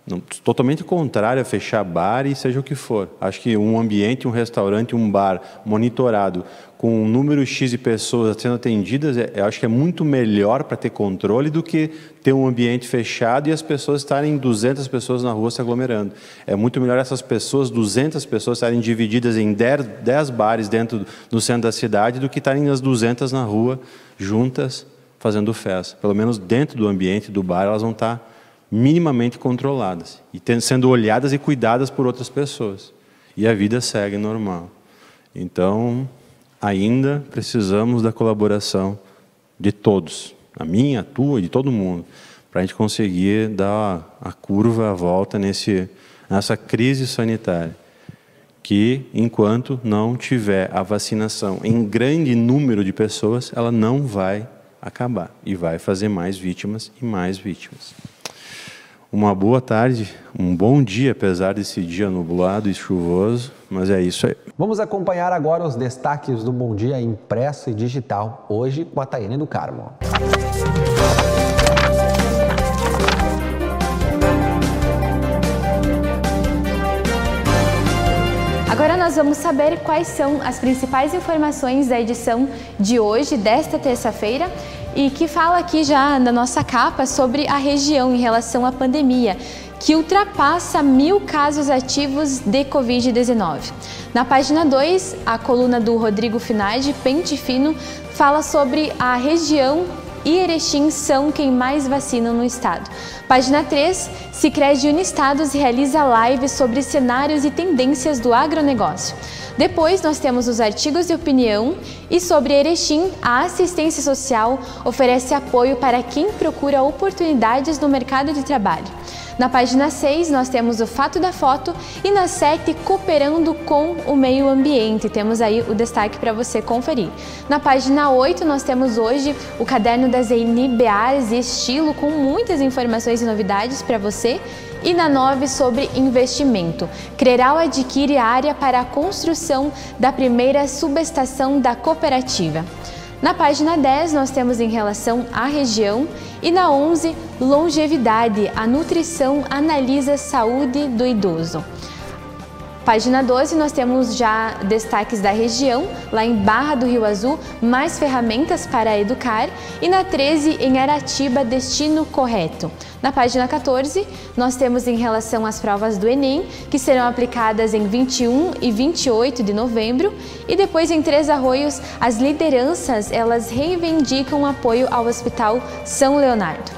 não, totalmente contrário a fechar bar e seja o que for. Acho que um ambiente, um restaurante, um bar monitorado com um número X de pessoas sendo atendidas, eu acho que é muito melhor para ter controle do que ter um ambiente fechado e as pessoas estarem 200 pessoas na rua se aglomerando. É muito melhor essas pessoas, 200 pessoas, estarem divididas em 10 bares dentro do centro da cidade do que estarem as 200 na rua juntas fazendo festa. Pelo menos dentro do ambiente do bar elas vão estar minimamente controladas e sendo olhadas e cuidadas por outras pessoas. E a vida segue normal. Então, ainda precisamos da colaboração de todos, a minha, a tua, de todo mundo, para a gente conseguir dar a curva, a volta nessa crise sanitária, que enquanto não tiver a vacinação em grande número de pessoas, ela não vai acabar e vai fazer mais vítimas e mais vítimas. Uma boa tarde, um bom dia, apesar desse dia nublado e chuvoso, mas é isso aí. Vamos acompanhar agora os destaques do Bom Dia impresso e digital, hoje com a Taiane do Carmo. Agora nós vamos saber quais são as principais informações da edição de hoje, desta terça-feira, e que fala aqui já na nossa capa sobre a região em relação à pandemia, que ultrapassa 1.000 casos ativos de Covid-19. Na página 2, a coluna do Rodrigo Finardi, Pente Fino, fala sobre a região e Erechim são quem mais vacina no estado. Página 3, Sicredi Uniestados realiza live sobre cenários e tendências do agronegócio. Depois nós temos os artigos de opinião e sobre Erechim, a assistência social oferece apoio para quem procura oportunidades no mercado de trabalho. Na página 6, nós temos o Fato da Foto e na 7, Cooperando com o Meio Ambiente. Temos aí o destaque para você conferir. Na página 8, nós temos hoje o caderno das Zeini Ares e Estilo, com muitas informações e novidades para você. E na 9, sobre investimento. Creral adquire área para a construção da primeira subestação da cooperativa. Na página 10, nós temos em relação à região. E na 11, longevidade. A nutrição analisa a saúde do idoso. Página 12, nós temos já destaques da região, lá em Barra do Rio Azul, mais ferramentas para educar. E na 13, em Aratiba, destino correto. Na página 14, nós temos em relação às provas do Enem, que serão aplicadas em 21 e 28 de novembro. E depois, em Três Arroios, as lideranças, elas reivindicam apoio ao Hospital São Leonardo.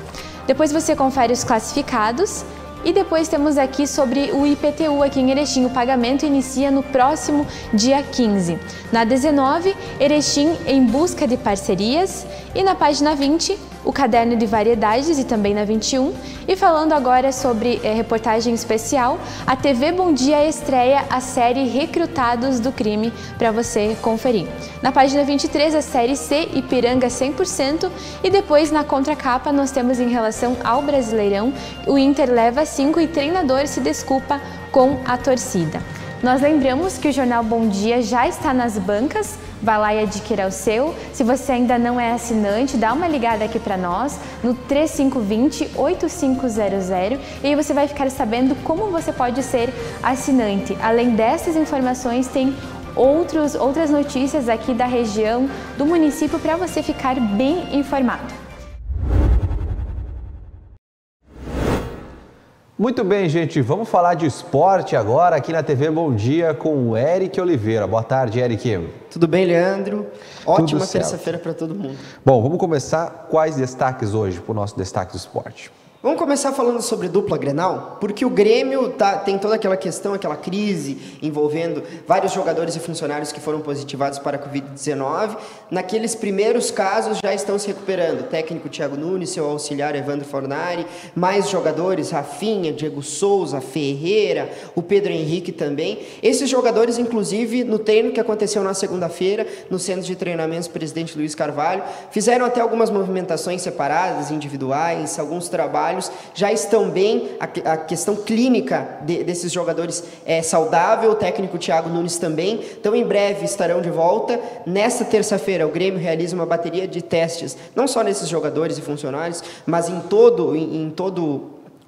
Depois você confere os classificados. E depois temos aqui sobre o IPTU aqui em Erechim. O pagamento inicia no próximo dia 15. Na 19, Erechim em busca de parcerias. E na página 20, o caderno de variedades e também na 21. E falando agora sobre reportagem especial, a TV Bom Dia estreia a série Recrutados do Crime para você conferir. Na página 23, a série C, Ipiranga 100%. E depois na contracapa nós temos em relação ao Brasileirão, o Inter leva 5 e treinador se desculpa com a torcida. Nós lembramos que o Jornal Bom Dia já está nas bancas, vai lá e adquira o seu. Se você ainda não é assinante, dá uma ligada aqui para nós no 3520-8500 e aí você vai ficar sabendo como você pode ser assinante. Além dessas informações, tem outras notícias aqui da região, do município, para você ficar bem informado. Muito bem, gente, vamos falar de esporte agora aqui na TV Bom Dia com o Eric Oliveira. Boa tarde, Eric. Tudo bem, Leandro? Ótima terça-feira para todo mundo. Bom, vamos começar. Quais destaques hoje para o nosso destaque do esporte? Vamos começar falando sobre dupla Grenal, porque o Grêmio tem toda aquela questão, aquela crise envolvendo vários jogadores e funcionários que foram positivados para a Covid-19. Naqueles primeiros casos já estão se recuperando. O técnico Thiago Nunes, seu auxiliar Evandro Fornari, mais jogadores, Rafinha, Diego Souza, Ferreira, o Pedro Henrique também. Esses jogadores, inclusive, no treino que aconteceu na segunda-feira, no Centro de Treinamentos Presidente Luiz Carvalho, fizeram até algumas movimentações separadas, individuais, alguns trabalhos. Já estão bem, a questão clínica desses jogadores é saudável, o técnico Thiago Nunes também, então em breve estarão de volta. Nesta terça-feira o Grêmio realiza uma bateria de testes, não só nesses jogadores e funcionários, mas em todo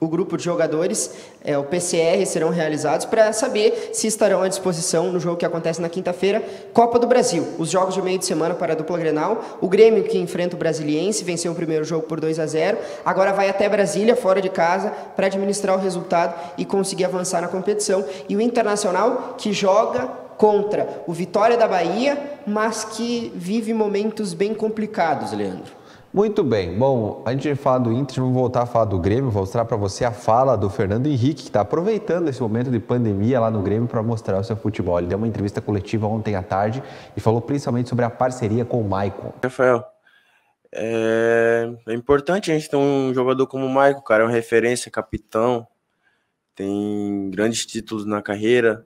o grupo de jogadores, o PCR, serão realizados para saber se estarão à disposição no jogo que acontece na quinta-feira, Copa do Brasil. Os jogos de meio de semana para a dupla Grenal, o Grêmio que enfrenta o Brasiliense, venceu o primeiro jogo por 2-0, agora vai até Brasília, fora de casa, para administrar o resultado e conseguir avançar na competição. E o Internacional, que joga contra o Vitória da Bahia, mas que vive momentos bem complicados, Leandro. Muito bem. Bom, a gente vai falar do Inter, vamos voltar a falar do Grêmio, vou mostrar para você a fala do Fernando Henrique, que está aproveitando esse momento de pandemia lá no Grêmio para mostrar o seu futebol. Ele deu uma entrevista coletiva ontem à tarde e falou principalmente sobre a parceria com o Maicon. Rafael, é importante a gente ter um jogador como o Maicon, cara, é uma referência, capitão, tem grandes títulos na carreira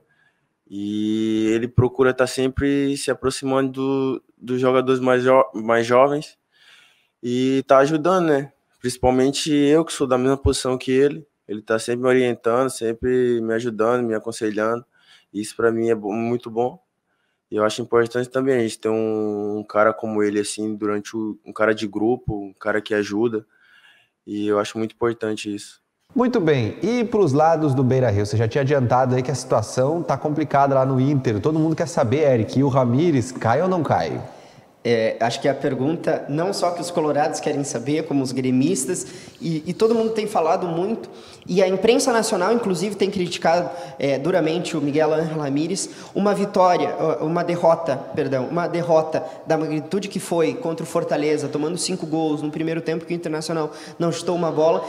e ele procura estar sempre se aproximando dos jogadores mais jovens. E tá ajudando, né? Principalmente eu, que sou da mesma posição que ele. Ele tá sempre me orientando, sempre me ajudando, me aconselhando. Isso para mim é muito bom. E eu acho importante também a gente ter um cara como ele, assim, um cara de grupo, um cara que ajuda. E eu acho muito importante isso. Muito bem. E para os lados do Beira-Rio, você já tinha adiantado aí que a situação tá complicada lá no Inter. Todo mundo quer saber, Eric, e o Ramires cai ou não cai? Acho que a pergunta, não só que os colorados querem saber, como os gremistas, e todo mundo tem falado muito, e a imprensa nacional, inclusive, tem criticado duramente o Miguel Ángel Ramírez, uma derrota da magnitude que foi contra o Fortaleza, tomando 5 gols no primeiro tempo que o Internacional não chutou uma bola.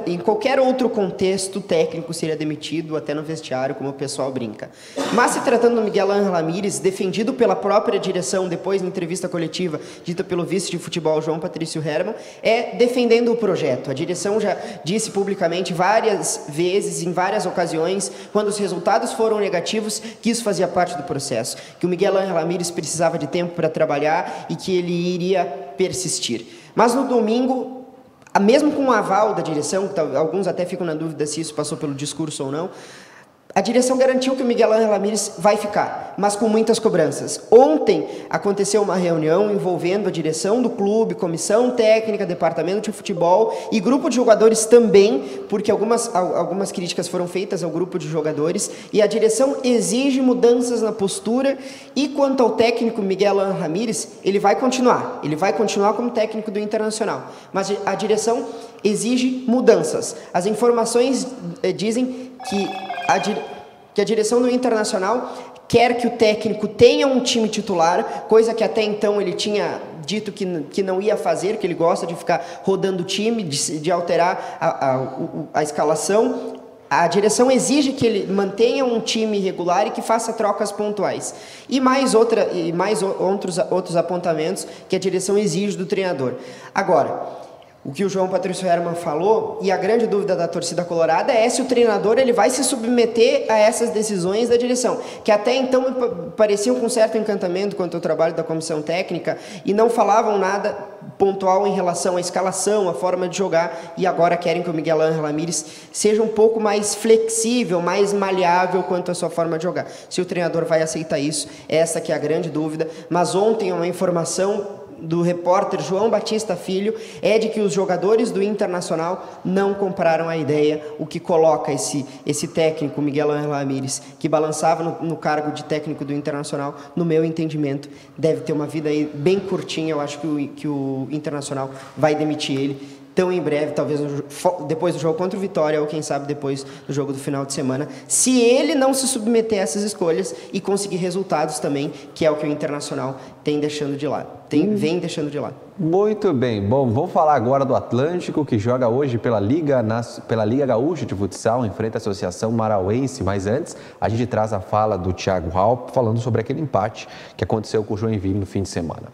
Em qualquer outro contexto, o técnico seria demitido, até no vestiário, como o pessoal brinca. Mas se tratando do Miguel Ángel Ramírez, defendido pela própria direção depois na entrevista entrevista coletiva dita pelo vice de futebol João Patrício Herman, é defendendo o projeto. A direção já disse publicamente várias vezes, em várias ocasiões, quando os resultados foram negativos, que isso fazia parte do processo, que o Miguel Ángel Ramírez precisava de tempo para trabalhar e que ele iria persistir. Mas no domingo, mesmo com o aval da direção, alguns até ficam na dúvida se isso passou pelo discurso ou não, a direção garantiu que o Miguel Ángel Ramírez vai ficar, mas com muitas cobranças. Ontem aconteceu uma reunião envolvendo a direção do clube, comissão técnica, departamento de futebol e grupo de jogadores também, porque algumas críticas foram feitas ao grupo de jogadores, e a direção exige mudanças na postura. E quanto ao técnico Miguel Ángel Ramírez, ele vai continuar como técnico do Internacional, mas a direção exige mudanças. As informações dizem que a direção do Internacional quer que o técnico tenha um time titular, coisa que até então ele tinha dito que não ia fazer, que ele gosta de ficar rodando o time, de alterar a escalação. A direção exige que ele mantenha um time regular e que faça trocas pontuais. E mais outros apontamentos que a direção exige do treinador. Agora, o que o João Patrício Herman falou, e a grande dúvida da torcida colorada é se o treinador ele vai se submeter a essas decisões da direção, que até então pareciam com certo encantamento quanto ao trabalho da comissão técnica e não falavam nada pontual em relação à escalação, à forma de jogar, e agora querem que o Miguel Ángel Ramírez seja um pouco mais flexível, mais maleável quanto à sua forma de jogar. Se o treinador vai aceitar isso, essa que é a grande dúvida. Mas ontem uma informação do repórter João Batista Filho é de que os jogadores do Internacional não compraram a ideia, o que coloca esse técnico, Miguel Ángel Ramírez, que balançava no cargo de técnico do Internacional, no meu entendimento, deve ter uma vida aí bem curtinha. Eu acho que o Internacional vai demitir ele tão em breve, talvez depois do jogo contra o Vitória, ou quem sabe depois do jogo do final de semana, se ele não se submeter a essas escolhas e conseguir resultados também, que é o que o Internacional vem deixando de lado. Muito bem. Bom, vamos falar agora do Atlântico, que joga hoje pela Liga Gaúcha de Futsal, enfrenta a Associação Marauense. Mas antes, a gente traz a fala do Thiago Halp, falando sobre aquele empate que aconteceu com o Joinville no fim de semana.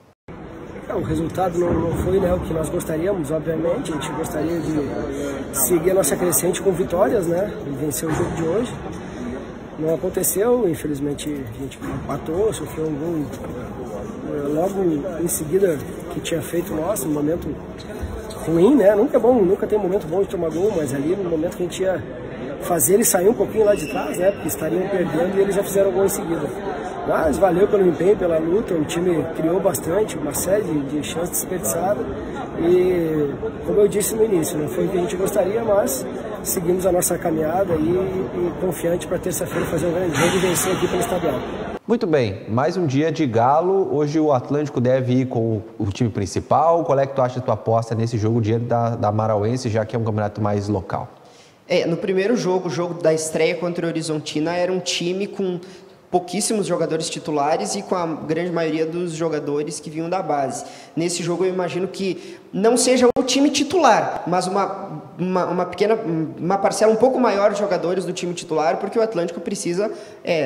O resultado não foi, né, o que nós gostaríamos, obviamente. A gente gostaria de seguir a nossa crescente com vitórias, né, e vencer o jogo de hoje. Não aconteceu, infelizmente a gente empatou, sofreu um gol logo em seguida que tinha feito o nosso, um momento ruim, né, nunca é bom, nunca tem momento bom de tomar gol, mas ali no momento que a gente ia fazer ele sair um pouquinho lá de trás, né, porque estariam perdendo, e eles já fizeram o gol em seguida. Mas valeu pelo empenho, pela luta, o time criou bastante, uma série de chances desperdiçadas e, como eu disse no início, não foi o que a gente gostaria, mas seguimos a nossa caminhada e confiante para terça-feira fazer um grande jogo e vencer aqui pelo estadual. Muito bem, mais um dia de Galo. Hoje o Atlântico deve ir com o time principal. Qual é que tu acha da tua aposta nesse jogo diante da Marauense, já que é um campeonato mais local? No primeiro jogo, o jogo da estreia contra o Horizontina, era um time com pouquíssimos jogadores titulares e com a grande maioria dos jogadores que vinham da base. Nesse jogo eu imagino que não seja o time titular, mas uma parcela um pouco maior de jogadores do time titular, porque o Atlântico precisa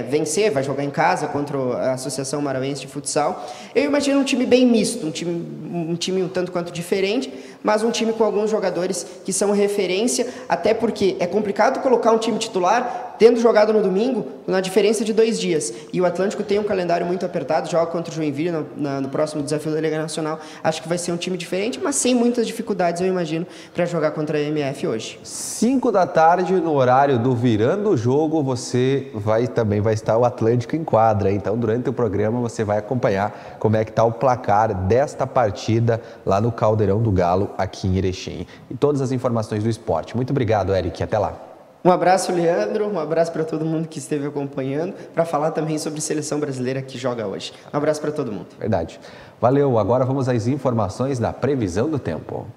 vencer, vai jogar em casa contra a Associação Marauense de Futsal. Eu imagino um time bem misto, um time um tanto quanto diferente, mas um time com alguns jogadores que são referência, até porque é complicado colocar um time titular tendo jogado no domingo, na diferença de 2 dias. E o Atlântico tem um calendário muito apertado, joga contra o Joinville no próximo desafio da Liga Nacional. Acho que vai ser um time diferente, mas sem muitas dificuldades, eu imagino, para jogar contra a MF hoje. 5 da tarde, no horário do Virando o Jogo, também vai estar o Atlântico em quadra. Então, durante o programa, você vai acompanhar como é que está o placar desta partida lá no Caldeirão do Galo, aqui em Erechim. E todas as informações do esporte. Muito obrigado, Eric. Até lá. Um abraço, Leandro, um abraço para todo mundo que esteve acompanhando, para falar também sobre a seleção brasileira que joga hoje. Um abraço para todo mundo. Verdade. Valeu, agora vamos às informações da previsão do tempo.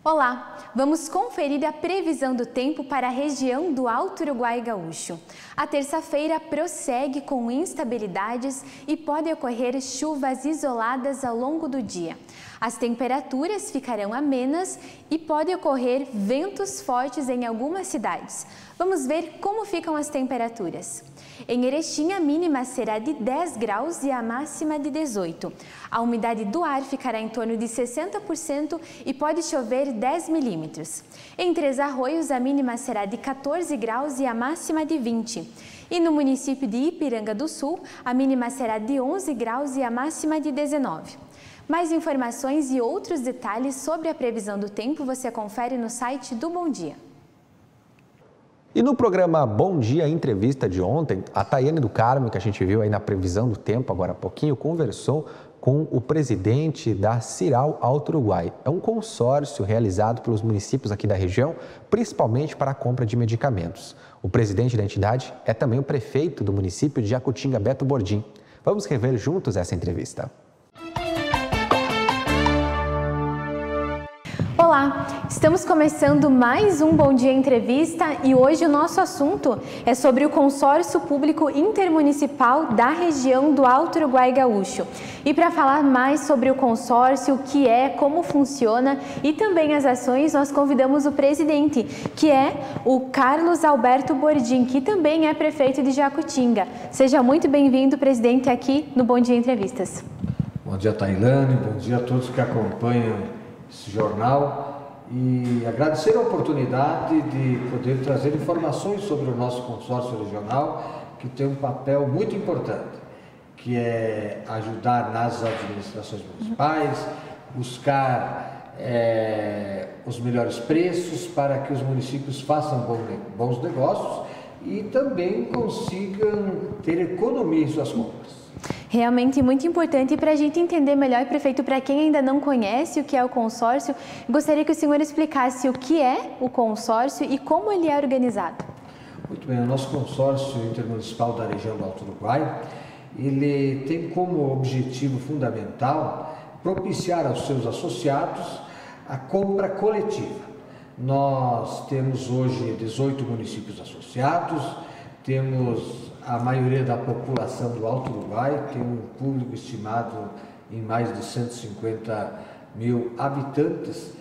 Olá, vamos conferir a previsão do tempo para a região do Alto Uruguai Gaúcho. A terça-feira prossegue com instabilidades e pode ocorrer chuvas isoladas ao longo do dia. As temperaturas ficarão amenas e pode ocorrer ventos fortes em algumas cidades. Vamos ver como ficam as temperaturas. Em Erechim, a mínima será de 10 graus e a máxima de 18. A umidade do ar ficará em torno de 60% e pode chover 10 milímetros. Em Três Arroios, a mínima será de 14 graus e a máxima de 20. E no município de Ipiranga do Sul, a mínima será de 11 graus e a máxima de 19. Mais informações e outros detalhes sobre a previsão do tempo você confere no site do Bom Dia. E no programa Bom Dia Entrevista de ontem, a Tayane do Carmo, que a gente viu aí na previsão do tempo agora há pouquinho, conversou com o presidente da Ciral Alto Uruguai. É um consórcio realizado pelos municípios aqui da região, principalmente para a compra de medicamentos. O presidente da entidade é também o prefeito do município de Jacutinga, Beto Bordim. Vamos rever juntos essa entrevista. Olá, estamos começando mais um Bom Dia Entrevista e hoje o nosso assunto é sobre o Consórcio Público Intermunicipal da região do Alto Uruguai Gaúcho. E para falar mais sobre o consórcio, o que é, como funciona e também as ações, nós convidamos o presidente, que é o Carlos Alberto Bordim, que também é prefeito de Jacutinga. Seja muito bem-vindo, presidente, aqui no Bom Dia Entrevistas. Bom dia, Tailane, bom dia a todos que acompanham esse jornal e agradecer a oportunidade de poder trazer informações sobre o nosso consórcio regional, que tem um papel muito importante, que é ajudar nas administrações municipais, buscar os melhores preços para que os municípios façam bons negócios e também consigam ter economia em suas compras. Realmente muito importante para a gente entender melhor, prefeito, para quem ainda não conhece o que é o consórcio, gostaria que o senhor explicasse o que é o consórcio e como ele é organizado. Muito bem, o nosso consórcio intermunicipal da região do Alto Uruguai, ele tem como objetivo fundamental propiciar aos seus associados a compra coletiva. Nós temos hoje 18 municípios associados, temos a maioria da população do Alto Uruguai, tem um público estimado em mais de 150 mil habitantes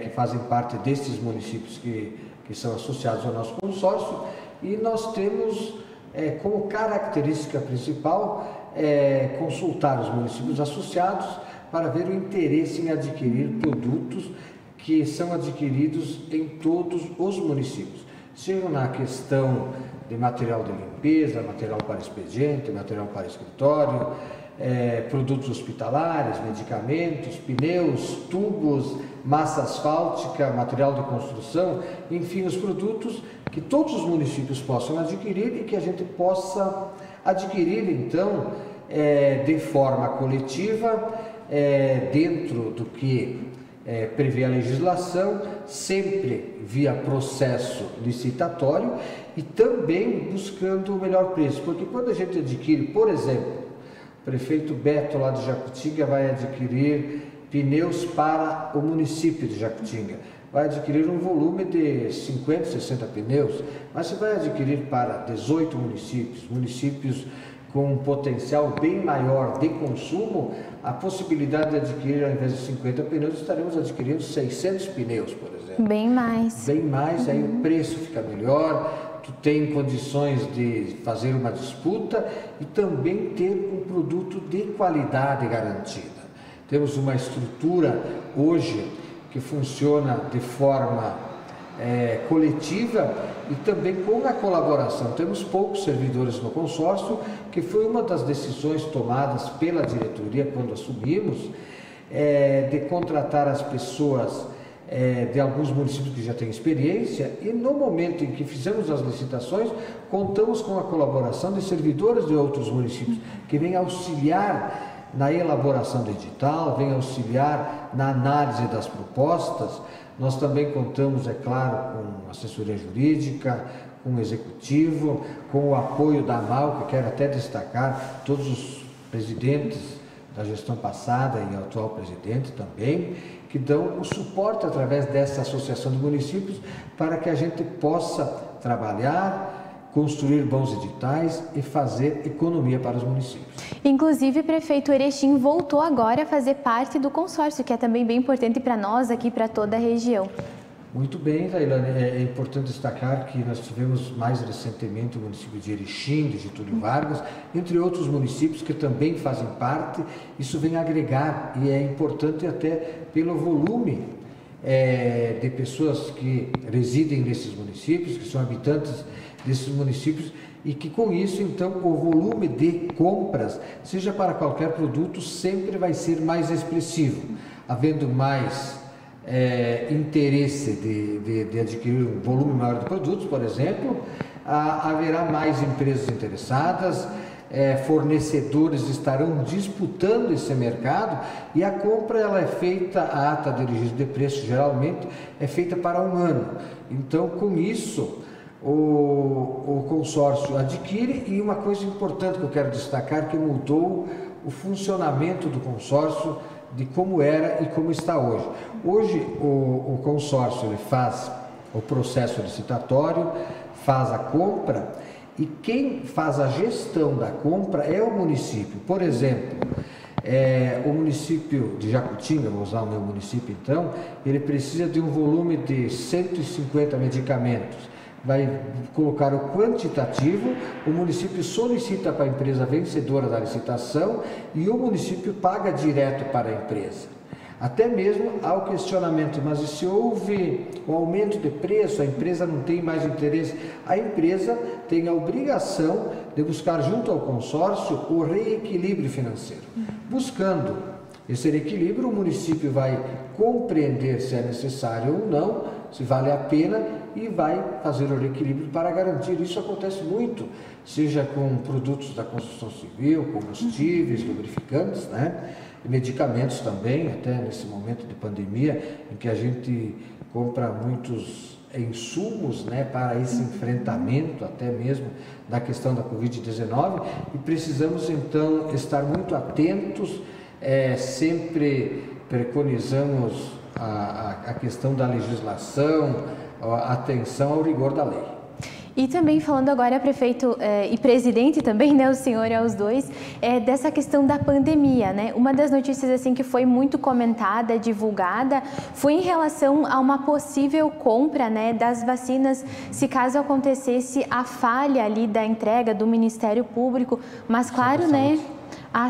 que fazem parte destes municípios que são associados ao nosso consórcio, e nós temos como característica principal consultar os municípios associados para ver o interesse em adquirir produtos que são adquiridos em todos os municípios, seja na questão de material de limpeza, material para expediente, material para escritório, produtos hospitalares, medicamentos, pneus, tubos, massa asfáltica, material de construção, enfim, os produtos que todos os municípios possam adquirir e que a gente possa adquirir, então, de forma coletiva, dentro do que prevê a legislação, sempre via processo licitatório e também buscando o melhor preço, porque quando a gente adquire, por exemplo, o prefeito Beto lá de Jacutinga vai adquirir pneus para o município de Jacutinga, vai adquirir um volume de 50, 60 pneus, mas você vai adquirir para 18 municípios com um potencial bem maior de consumo, a possibilidade de adquirir, ao invés de 50 pneus, estaremos adquirindo 600 pneus, por exemplo. Bem mais. Bem mais, aí o preço fica melhor, tu tem condições de fazer uma disputa e também ter um produto de qualidade garantida. Temos uma estrutura hoje que funciona de forma coletiva e também com a colaboração. Temos poucos servidores no consórcio, que foi uma das decisões tomadas pela diretoria quando assumimos, de contratar as pessoas de alguns municípios que já têm experiência, e no momento em que fizemos as licitações, contamos com a colaboração de servidores de outros municípios, que vêm auxiliar na elaboração do edital, vêm auxiliar na análise das propostas. Nós também contamos, é claro, com assessoria jurídica, com o executivo, com o apoio da AMAL, que quero até destacar todos os presidentes da gestão passada e o atual presidente também, que dão o suporte através dessa associação de municípios para que a gente possa trabalhar, construir bons editais e fazer economia para os municípios. Inclusive, prefeito, Erechim voltou agora a fazer parte do consórcio, que é também bem importante para nós aqui, para toda a região. Muito bem, Tailane, é importante destacar que nós tivemos mais recentemente o município de Erechim, de Getúlio Vargas, entre outros municípios que também fazem parte. Isso vem agregar e é importante até pelo volume de pessoas que residem nesses municípios, que são habitantes desses municípios, e que com isso, então, o volume de compras, seja para qualquer produto, sempre vai ser mais expressivo, havendo mais interesse de adquirir um volume maior de produtos, por exemplo, haverá mais empresas interessadas, fornecedores estarão disputando esse mercado e a compra ela é feita, a ata de registro de preço geralmente é feita para um ano. Então, com isso, o consórcio adquire, e uma coisa importante que eu quero destacar, que mudou o funcionamento do consórcio de como era e como está hoje. Hoje o consórcio ele faz o processo licitatório, faz a compra, e quem faz a gestão da compra é o município. Por exemplo, o município de Jacutinga, vou usar o meu município então, ele precisa de um volume de 150 medicamentos. Vai colocar o quantitativo, o município solicita para a empresa vencedora da licitação e o município paga direto para a empresa. Até mesmo há o questionamento, mas e se houve um aumento de preço, a empresa não tem mais interesse? A empresa tem a obrigação de buscar junto ao consórcio o reequilíbrio financeiro. Buscando esse reequilíbrio, o município vai compreender se é necessário ou não, se vale a pena, e vai fazer o reequilíbrio para garantir. Isso acontece muito, seja com produtos da construção civil, combustíveis, lubrificantes, né? E medicamentos também, até nesse momento de pandemia, em que a gente compra muitos insumos, né, para esse enfrentamento até mesmo da questão da Covid-19, e precisamos então estar muito atentos, sempre preconizamos a questão da legislação, a atenção ao rigor da lei. E também falando agora, prefeito e presidente também, né, o senhor e aos dois, dessa questão da pandemia, né? Uma das notícias assim que foi muito comentada, divulgada, foi em relação a uma possível compra, né, das vacinas, se caso acontecesse a falha ali da entrega do Ministério Público, mas claro, né?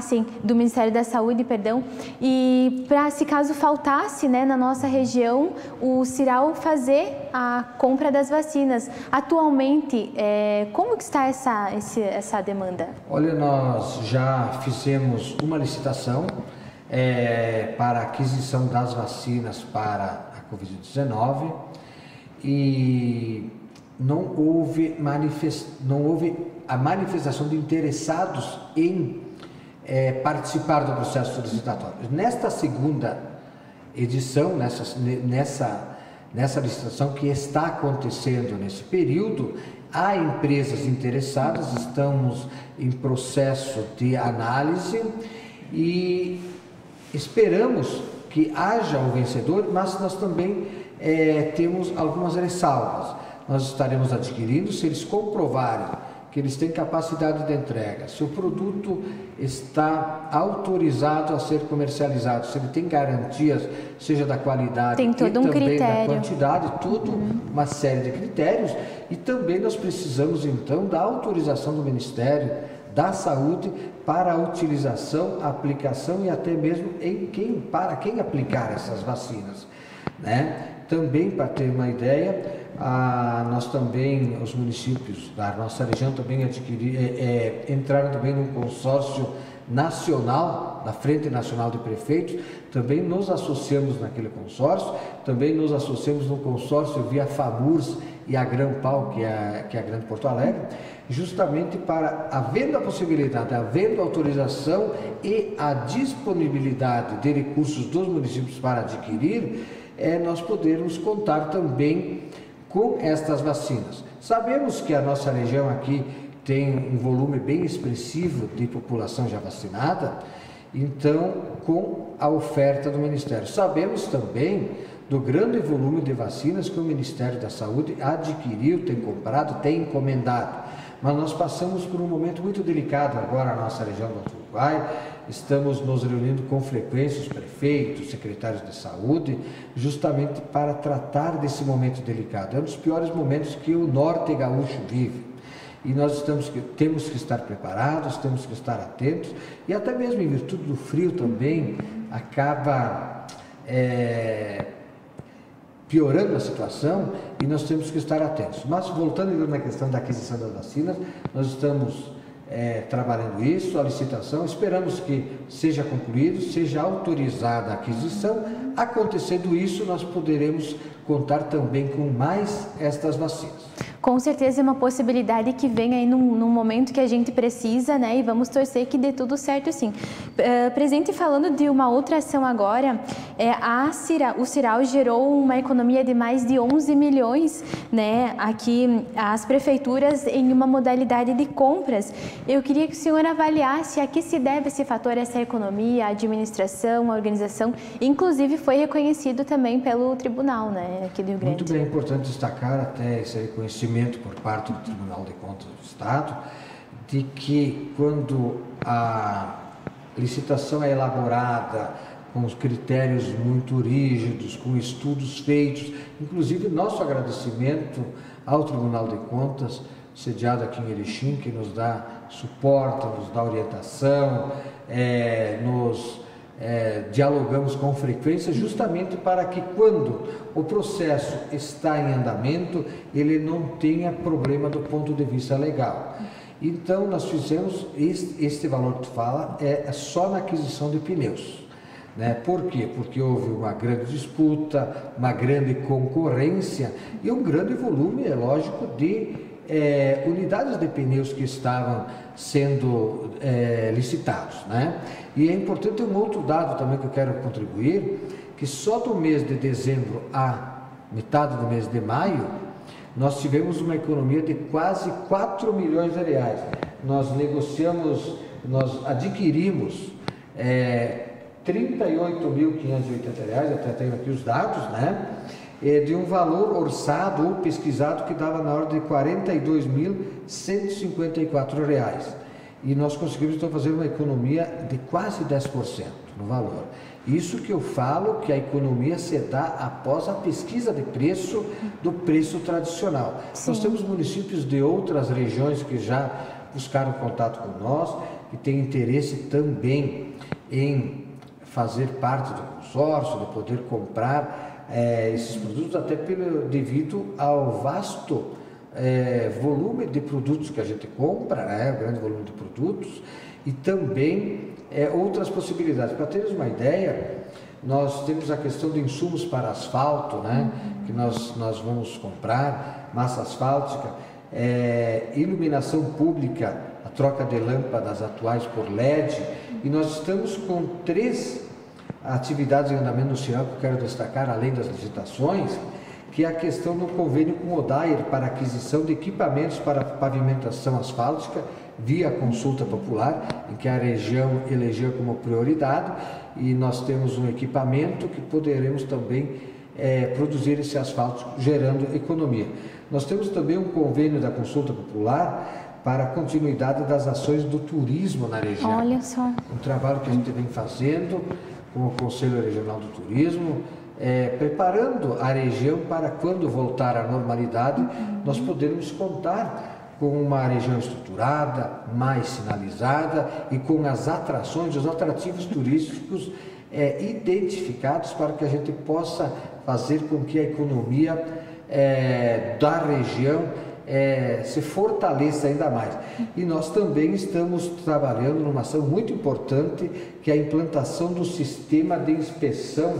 Sim, do Ministério da Saúde, perdão. E para, se caso faltasse, né, na nossa região, o CIRAL fazer a compra das vacinas. Atualmente, como que está essa demanda? Olha, nós já fizemos uma licitação para a aquisição das vacinas para a Covid-19 e não houve a manifestação de interessados em participar do processo licitatório. Nesta segunda edição, nessa licitação que está acontecendo nesse período, há empresas interessadas, estamos em processo de análise e esperamos que haja o vencedor, mas nós também temos algumas ressalvas. Nós estaremos adquirindo, se eles comprovarem que eles têm capacidade de entrega, se o produto está autorizado a ser comercializado, se ele tem garantias, seja da qualidade e também da quantidade, uma série de critérios, e também nós precisamos então da autorização do Ministério da Saúde para a utilização, aplicação e até mesmo para quem aplicar essas vacinas, né? Também, para ter uma ideia, nós também, os municípios da nossa região também entraram também num consórcio nacional, da Frente Nacional de Prefeitos, também nos associamos naquele consórcio, também nos associamos no consórcio via FAMURS e a Grampal, que é a Grande Porto Alegre, justamente para, havendo a possibilidade, havendo autorização e a disponibilidade de recursos dos municípios para adquirir, nós podermos contar também com estas vacinas. Sabemos que a nossa região aqui tem um volume bem expressivo de população já vacinada, então com a oferta do Ministério. Sabemos também do grande volume de vacinas que o Ministério da Saúde adquiriu, tem comprado, tem encomendado. Mas nós passamos por um momento muito delicado agora na nossa região do Alto Uruguai, estamos nos reunindo com frequência, os prefeitos, secretários de saúde, justamente para tratar desse momento delicado. É um dos piores momentos que o norte gaúcho vive. E nós temos que estar preparados, temos que estar atentos, e até mesmo em virtude do frio também, acaba piorando a situação e nós temos que estar atentos. Mas voltando na questão da aquisição das vacinas, nós estamos trabalhando isso, a licitação, esperamos que seja concluído, seja autorizada a aquisição. Acontecendo isso, nós poderemos contar também com mais estas vacinas. Com certeza é uma possibilidade que vem aí num momento que a gente precisa, né? E vamos torcer que dê tudo certo, sim. Presidente, falando de uma outra ação agora, o Ciral gerou uma economia de mais de 11 milhões, né? Aqui, as prefeituras em uma modalidade de compras. Eu queria que o senhor avaliasse a que se deve esse fator, essa economia, a administração, a organização, inclusive foi reconhecido também pelo tribunal, né? Aqui do Rio Grande. Muito bem, é importante destacar até esse reconhecimento por parte do Tribunal de Contas do Estado, de que quando a licitação é elaborada com os critérios muito rígidos, com estudos feitos, inclusive nosso agradecimento ao Tribunal de Contas, sediado aqui em Erechim, que nos dá suporte, nos dá orientação, dialogamos com frequência justamente para que quando o processo está em andamento, ele não tenha problema do ponto de vista legal. Então nós fizemos, este valor que tu fala é só na aquisição de pneus. Né? Por quê? Porque houve uma grande disputa, uma grande concorrência e um grande volume, é lógico, de unidades de pneus que estavam sendo licitados, né? E é importante um outro dado também que eu quero contribuir, que só do mês de dezembro a metade do mês de maio, nós tivemos uma economia de quase 4 milhões de reais. Nós adquirimos R$38.580, até tenho aqui os dados, né? De um valor orçado ou pesquisado que dava na ordem de R$42.154. E nós conseguimos então fazer uma economia de quase 10% no valor. Isso que eu falo que a economia se dá após a pesquisa de preço do preço tradicional. Sim. Nós temos municípios de outras regiões que já buscaram contato com nós, que têm interesse também em fazer parte do consórcio, de poder comprar esses produtos, até devido ao vasto volume de produtos que a gente compra, né? Grande volume de produtos, e também outras possibilidades. Para teres uma ideia, nós temos a questão de insumos para asfalto, né? Que nós vamos comprar, massa asfáltica, iluminação pública, a troca de lâmpadas atuais por LED, e nós estamos com 3 atividades em andamento no Ciral que eu quero destacar, além das licitações, que é a questão do convênio com o ODAIR para aquisição de equipamentos para pavimentação asfáltica via consulta popular, em que a região elegeu como prioridade, e nós temos um equipamento que poderemos também produzir esse asfalto, gerando economia. Nós temos também um convênio da consulta popular para a continuidade das ações do turismo na região. Olha só. Um trabalho que a gente vem fazendo com o Conselho Regional do Turismo, preparando a região para quando voltar à normalidade, nós podermos contar com uma região estruturada, mais sinalizada e com as atrações, os atrativos turísticos identificados para que a gente possa fazer com que a economia da região se fortaleça ainda mais. E nós também estamos trabalhando numa ação muito importante, que é a implantação do sistema de inspeção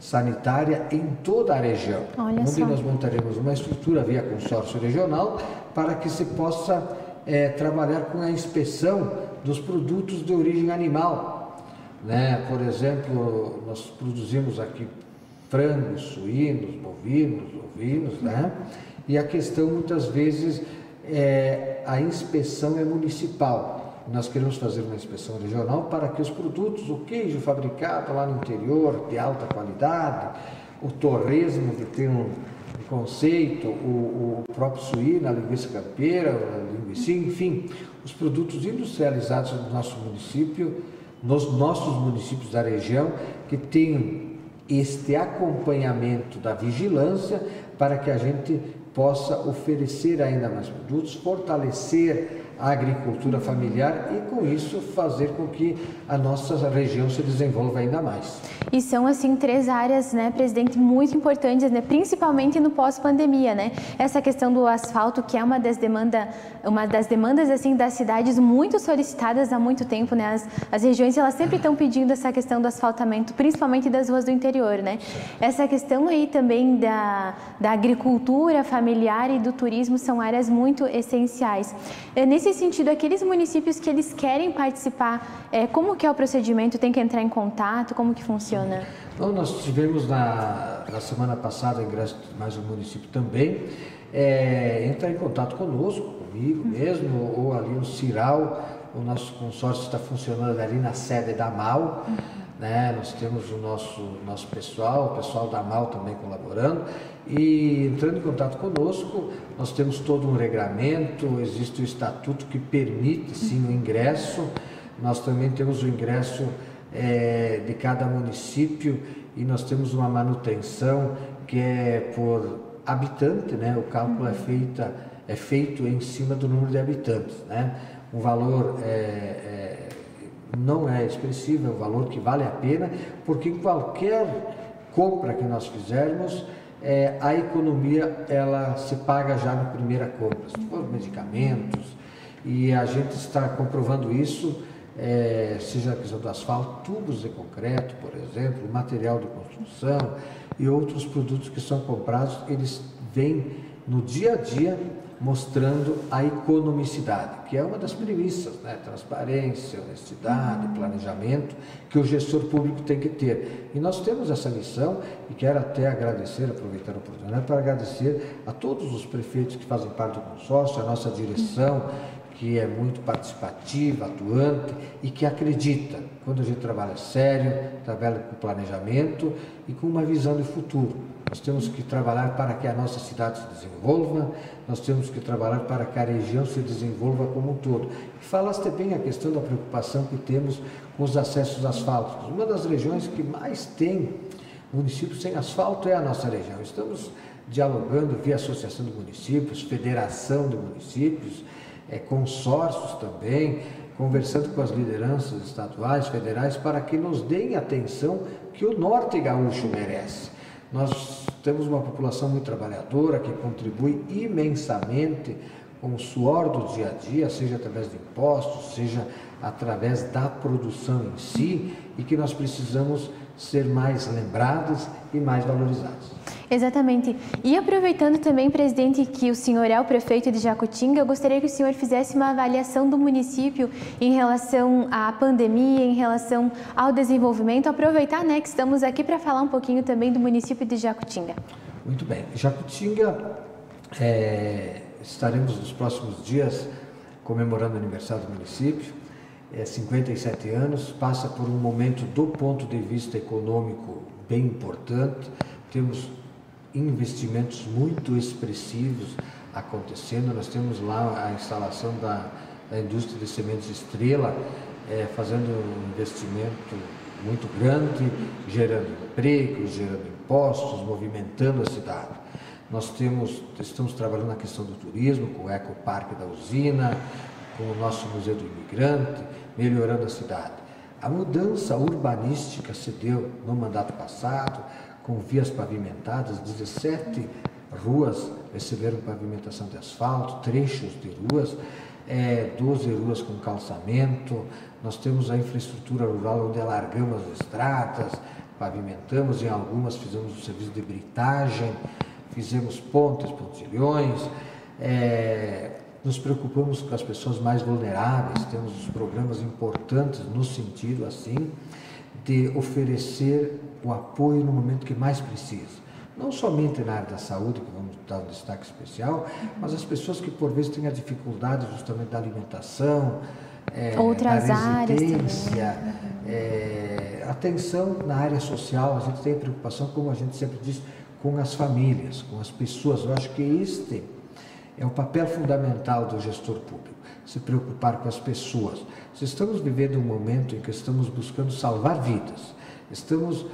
sanitária em toda a região, onde nós montaremos uma estrutura via consórcio regional para que se possa trabalhar com a inspeção dos produtos de origem animal, né? Por exemplo, nós produzimos aqui frangos, suínos, bovinos, ovinos, né? E a questão muitas vezes a inspeção é municipal. Nós queremos fazer uma inspeção regional para que os produtos, o queijo fabricado lá no interior, de alta qualidade, o torresmo, que tem um conceito, o próprio suíno, a linguiça campeira, a linguiça, enfim, os produtos industrializados no nosso município nos nossos municípios da região que tenham este acompanhamento da vigilância para que a gente possa oferecer ainda mais produtos, fortalecer a agricultura familiar e com isso fazer com que a nossa região se desenvolva ainda mais. E são assim 3 áreas, né, presidente, muito importantes, né, principalmente no pós-pandemia, né? Essa questão do asfalto, que é uma das demandas assim das cidades muito solicitadas há muito tempo, né? As regiões elas sempre estão pedindo essa questão do asfaltamento, principalmente das ruas do interior, né? Essa questão aí também da agricultura familiar e do turismo são áreas muito essenciais. Nesse sentido, aqueles municípios que eles querem participar, como que é o procedimento? Tem que entrar em contato? Como que funciona? Então, nós tivemos na semana passada, ingresso de mais um município também, entrar em contato conosco, comigo mesmo, ou ali no Ciral. O nosso consórcio está funcionando ali na sede da MAU, né? Nós temos o nosso pessoal, o pessoal da MAU também colaborando, e entrando em contato conosco, nós temos todo um regramento, existe o estatuto que permite sim o ingresso, nós também temos o ingresso de cada município e nós temos uma manutenção que é por habitante, né? O cálculo é feito em cima do número de habitantes, né? Um valor não é expressivo, é um valor que vale a pena, porque qualquer compra que nós fizermos, a economia ela se paga já na primeira compra, se for medicamentos, e a gente está comprovando isso, seja a questão do asfalto, tubos de concreto, por exemplo, material de construção e outros produtos que são comprados, eles vêm no dia a dia mostrando a economicidade, que é uma das premissas, né? Transparência, honestidade, planejamento, que o gestor público tem que ter. E nós temos essa missão e quero até agradecer, aproveitar a oportunidade para agradecer a todos os prefeitos que fazem parte do consórcio, a nossa direção, que é muito participativa, atuante e que acredita quando a gente trabalha sério, trabalha com planejamento e com uma visão de futuro. Nós temos que trabalhar para que a nossa cidade se desenvolva, nós temos que trabalhar para que a região se desenvolva como um todo. E falaste bem a questão da preocupação que temos com os acessos asfálticos. Uma das regiões que mais tem municípios sem asfalto é a nossa região. Estamos dialogando via Associação de Municípios, Federação de Municípios, consórcios também, conversando com as lideranças estaduais, federais, para que nos deem a atenção que o norte gaúcho merece. Nós temos uma população muito trabalhadora, que contribui imensamente com o suor do dia a dia, seja através de impostos, seja através da produção em si, e que nós precisamos ser mais lembrados e mais valorizados. Exatamente. E aproveitando também, presidente, que o senhor é o prefeito de Jacutinga, eu gostaria que o senhor fizesse uma avaliação do município em relação à pandemia, em relação ao desenvolvimento. Aproveitar, né, que estamos aqui para falar um pouquinho também do município de Jacutinga. Muito bem. Jacutinga, estaremos nos próximos dias comemorando o aniversário do município. 57 anos, passa por um momento do ponto de vista econômico bem importante. Temos investimentos muito expressivos acontecendo. Nós temos lá a instalação da indústria de sementes Estrela, fazendo um investimento muito grande, gerando empregos, gerando impostos, movimentando a cidade. Nós estamos trabalhando na questão do turismo, com o Ecoparque da Usina, com o nosso Museu do Imigrante, melhorando a cidade. A mudança urbanística se deu no mandato passado, com vias pavimentadas, 17 ruas receberam pavimentação de asfalto, trechos de ruas, 12 ruas com calçamento. Nós temos a infraestrutura rural onde alargamos as estradas, pavimentamos, em algumas fizemos o serviço de britagem, fizemos pontes, pontilhões, nos preocupamos com as pessoas mais vulneráveis, temos os programas importantes no sentido assim de oferecer o apoio no momento que mais precisa. Não somente na área da saúde, que vamos dar um destaque especial, mas as pessoas que por vezes têm a dificuldade justamente da alimentação, outras da residência, atenção na área social. A gente tem preocupação, como a gente sempre diz, com as famílias, com as pessoas. Eu acho que este É o papel fundamental do gestor público, se preocupar com as pessoas. Se estamos vivendo um momento em que estamos buscando salvar vidas, estamos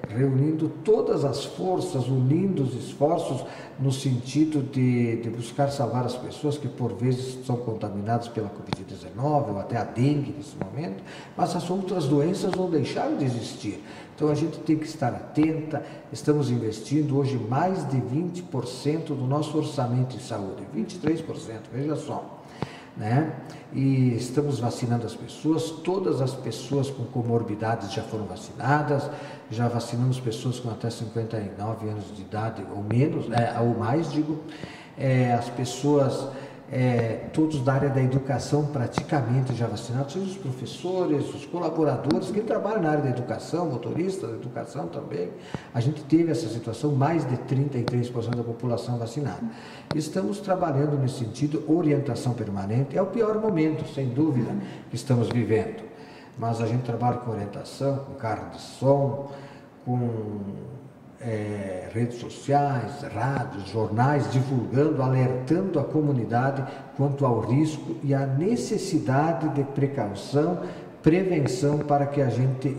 reunindo todas as forças, unindo os esforços no sentido de buscar salvar as pessoas que por vezes são contaminadas pela Covid-19 ou até a dengue nesse momento, mas as outras doenças não deixaram de existir. Então a gente tem que estar atenta. Estamos investindo hoje mais de 20% do nosso orçamento em saúde, 23%, veja só. Né? E estamos vacinando as pessoas, todas as pessoas com comorbidades já foram vacinadas, já vacinamos pessoas com até 59 anos de idade ou menos, ou mais, digo, as pessoas, todos da área da educação praticamente já vacinados, seja os professores, os colaboradores, quem trabalha na área da educação, motoristas da educação também. A gente teve essa situação, mais de 33% da população vacinada. Estamos trabalhando nesse sentido, orientação permanente, é o pior momento, sem dúvida, que estamos vivendo. Mas a gente trabalha com orientação, com carro de som, com redes sociais, rádios, jornais, divulgando, alertando a comunidade quanto ao risco e à necessidade de precaução, prevenção, para que a gente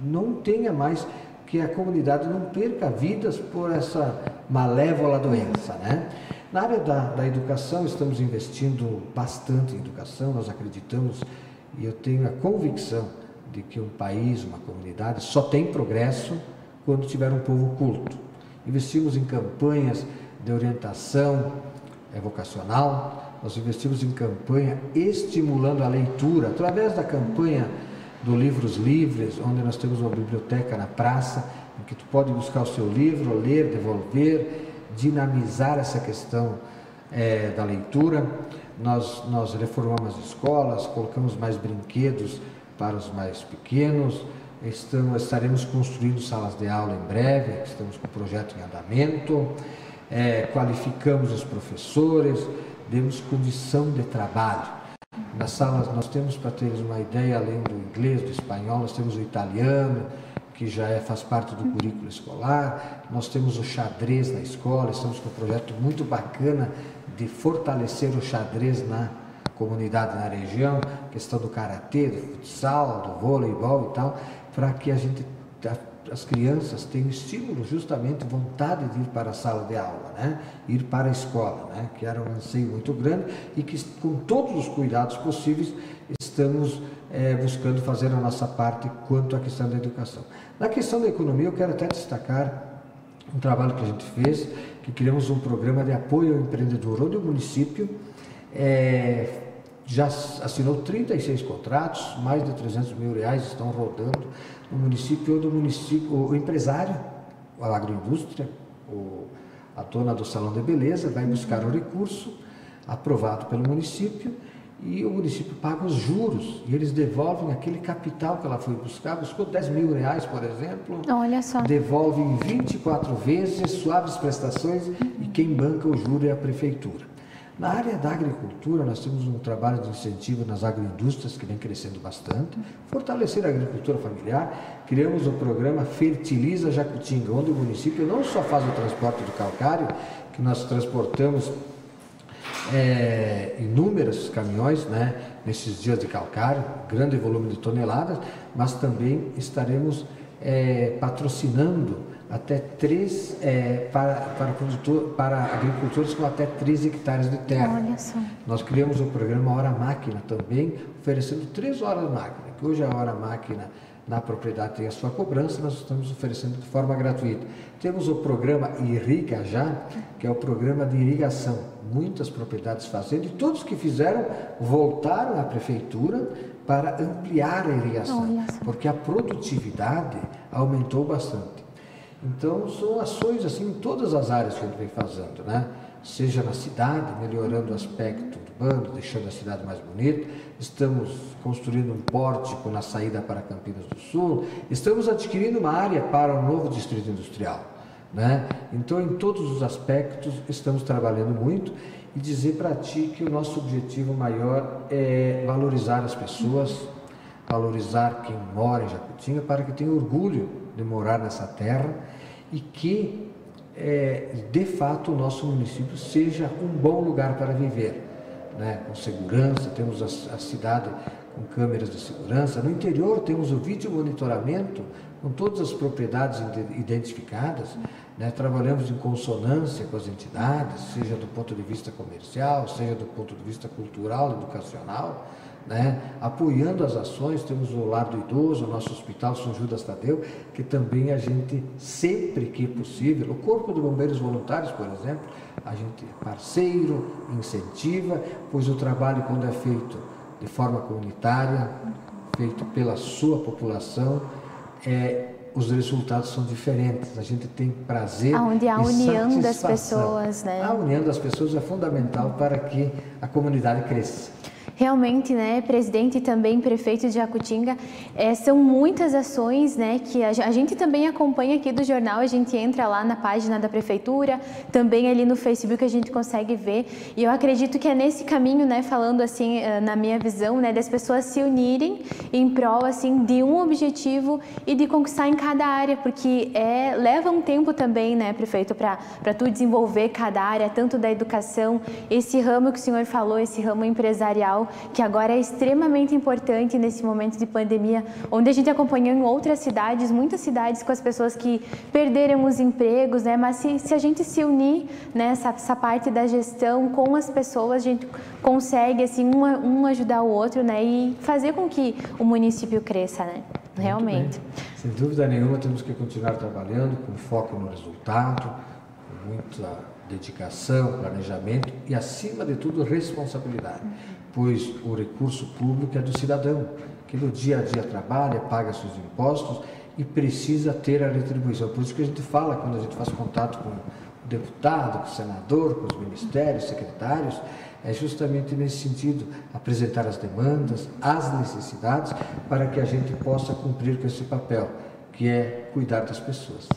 não tenha mais, que a comunidade não perca vidas por essa malévola doença, né? Na área da educação, estamos investindo bastante em educação, nós acreditamos e eu tenho a convicção de que um país, uma comunidade, só tem progresso quando tiver um povo culto. Investimos em campanhas de orientação vocacional, nós investimos em campanha estimulando a leitura, através da campanha do Livros Livres, onde nós temos uma biblioteca na praça, em que tu pode buscar o seu livro, ler, devolver, dinamizar essa questão da leitura. Nós reformamos as escolas, colocamos mais brinquedos para os mais pequenos, estaremos construindo salas de aula em breve, estamos com o projeto em andamento, qualificamos os professores, demos condição de trabalho. Nas salas nós temos, para teres uma ideia, além do inglês, do espanhol, nós temos o italiano, que já faz parte do currículo escolar, nós temos o xadrez na escola, estamos com um projeto muito bacana de fortalecer o xadrez na comunidade, na região, questão do karatê, do futsal, do voleibol e tal, para que as crianças tenham estímulo, justamente vontade de ir para a sala de aula, né? Ir para a escola, né? Que era um anseio muito grande e que com todos os cuidados possíveis estamos buscando fazer a nossa parte quanto à questão da educação. Na questão da economia, eu quero até destacar um trabalho que a gente fez, que criamos um programa de apoio ao empreendedor, onde o município já assinou 36 contratos, mais de 300 mil reais estão rodando no município, o empresário, a agroindústria, a dona do salão de beleza, vai buscar o recurso aprovado pelo município e o município paga os juros e eles devolvem aquele capital que ela foi buscar, buscou 10 mil reais, por exemplo, olha só, devolve em 24 vezes, suaves prestações, e quem banca o juro é a prefeitura. Na área da agricultura, nós temos um trabalho de incentivo nas agroindústrias que vem crescendo bastante, fortalecer a agricultura familiar. Criamos o programa Fertiliza Jacutinga, onde o município não só faz o transporte do calcário, que nós transportamos inúmeros caminhões, né, nesses dias de calcário, grande volume de toneladas, mas também estaremos patrocinando até 3 para agricultores com até 3 hectares de terra. Olha só. Nós criamos o programa Hora Máquina também, oferecendo 3 horas máquina, que hoje a Hora Máquina na propriedade tem a sua cobrança, nós estamos oferecendo de forma gratuita. Temos o programa Irriga Já, que é o programa de irrigação. Muitas propriedades fazendo, e todos que fizeram voltaram à prefeitura para ampliar a irrigação, porque a produtividade aumentou bastante. Então, são ações assim em todas as áreas que a gente vem fazendo, né? Seja na cidade, melhorando o aspecto urbano, deixando a cidade mais bonita. Estamos construindo um pórtico na saída para Campinas do Sul. Estamos adquirindo uma área para o novo distrito industrial, né? Então, em todos os aspectos, estamos trabalhando muito. E dizer para ti que o nosso objetivo maior é valorizar as pessoas, valorizar quem mora em Jacutinga, para que tenha orgulho de morar nessa terra e que de fato o nosso município seja um bom lugar para viver, né? Com segurança, temos a cidade com câmeras de segurança, no interior temos o vídeo monitoramento com todas as propriedades identificadas, né? Trabalhamos em consonância com as entidades, seja do ponto de vista comercial, seja do ponto de vista cultural, educacional, né? Apoiando as ações, temos o Lar do Idoso, o nosso Hospital São Judas Tadeu, que também a gente, sempre que possível, o Corpo de Bombeiros Voluntários, por exemplo, a gente é parceiro, incentiva, pois o trabalho, quando é feito de forma comunitária, feito pela sua população, os resultados são diferentes. A gente tem prazer onde há a união das pessoas, né? A união das pessoas é fundamental para que a comunidade cresça. Realmente, né, presidente e também prefeito de Jacutinga, são muitas ações, né, que a gente também acompanha aqui do jornal, a gente entra lá na página da prefeitura, também ali no Facebook a gente consegue ver, e eu acredito que é nesse caminho, né, falando assim, na minha visão, né, das pessoas se unirem em prol, assim, de um objetivo e de conquistar em cada área, porque leva um tempo também, né, prefeito, para tu desenvolver cada área, tanto da educação, esse ramo que o senhor falou, esse ramo empresarial, que agora é extremamente importante nesse momento de pandemia, onde a gente acompanhou em outras cidades, muitas cidades com as pessoas que perderam os empregos, né? Mas se a gente se unir, né, essa parte da gestão com as pessoas, a gente consegue assim, um ajudar o outro, né, e fazer com que o município cresça, né? Realmente. Sem dúvida nenhuma, temos que continuar trabalhando com foco no resultado, com muita dedicação, planejamento e, acima de tudo, responsabilidade. Pois o recurso público é do cidadão, que no dia a dia trabalha, paga seus impostos e precisa ter a retribuição. Por isso que a gente fala, quando a gente faz contato com o deputado, com o senador, com os ministérios, secretários, é justamente nesse sentido, apresentar as demandas, as necessidades, para que a gente possa cumprir com esse papel, que é cuidar das pessoas.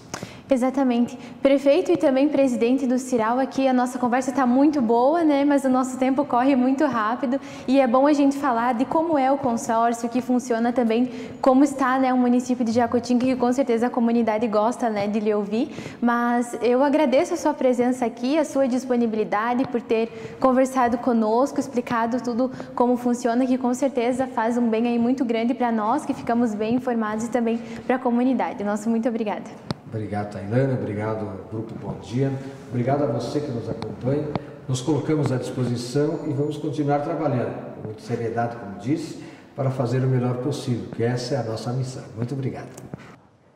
Exatamente. Prefeito e também presidente do CIRAL, aqui a nossa conversa está muito boa, né? Mas o nosso tempo corre muito rápido e é bom a gente falar de como é o consórcio, que funciona também, como está, né, o município de Jacutinga, que com certeza a comunidade gosta, né, de lhe ouvir. Mas eu agradeço a sua presença aqui, a sua disponibilidade por ter conversado conosco, explicado tudo como funciona, que com certeza faz um bem aí muito grande para nós, que ficamos bem informados, e também para a comunidade. Nosso muito obrigada. Obrigado, Tailana. Obrigado, Grupo Bom Dia. Obrigado a você que nos acompanha. Nos colocamos à disposição e vamos continuar trabalhando com muita seriedade, como disse, para fazer o melhor possível, que essa é a nossa missão. Muito obrigado.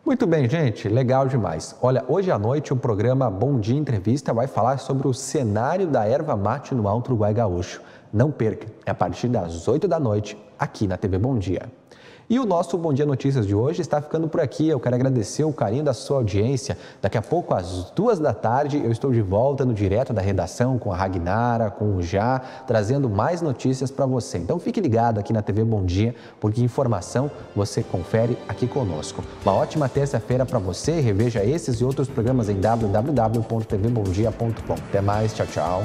Muito bem, gente. Legal demais. Olha, hoje à noite o programa Bom Dia Entrevista vai falar sobre o cenário da erva mate no Alto Uruguai Gaúcho. Não perca, é a partir das 8 da noite, aqui na TV Bom Dia. E o nosso Bom Dia Notícias de hoje está ficando por aqui. Eu quero agradecer o carinho da sua audiência. Daqui a pouco, às 2 da tarde, eu estou de volta no Direto da Redação com a Ragnara, com o Já, trazendo mais notícias para você. Então fique ligado aqui na TV Bom Dia, porque informação você confere aqui conosco. Uma ótima terça-feira para você. Reveja esses e outros programas em www.tvbomdia.com. Até mais, tchau, tchau.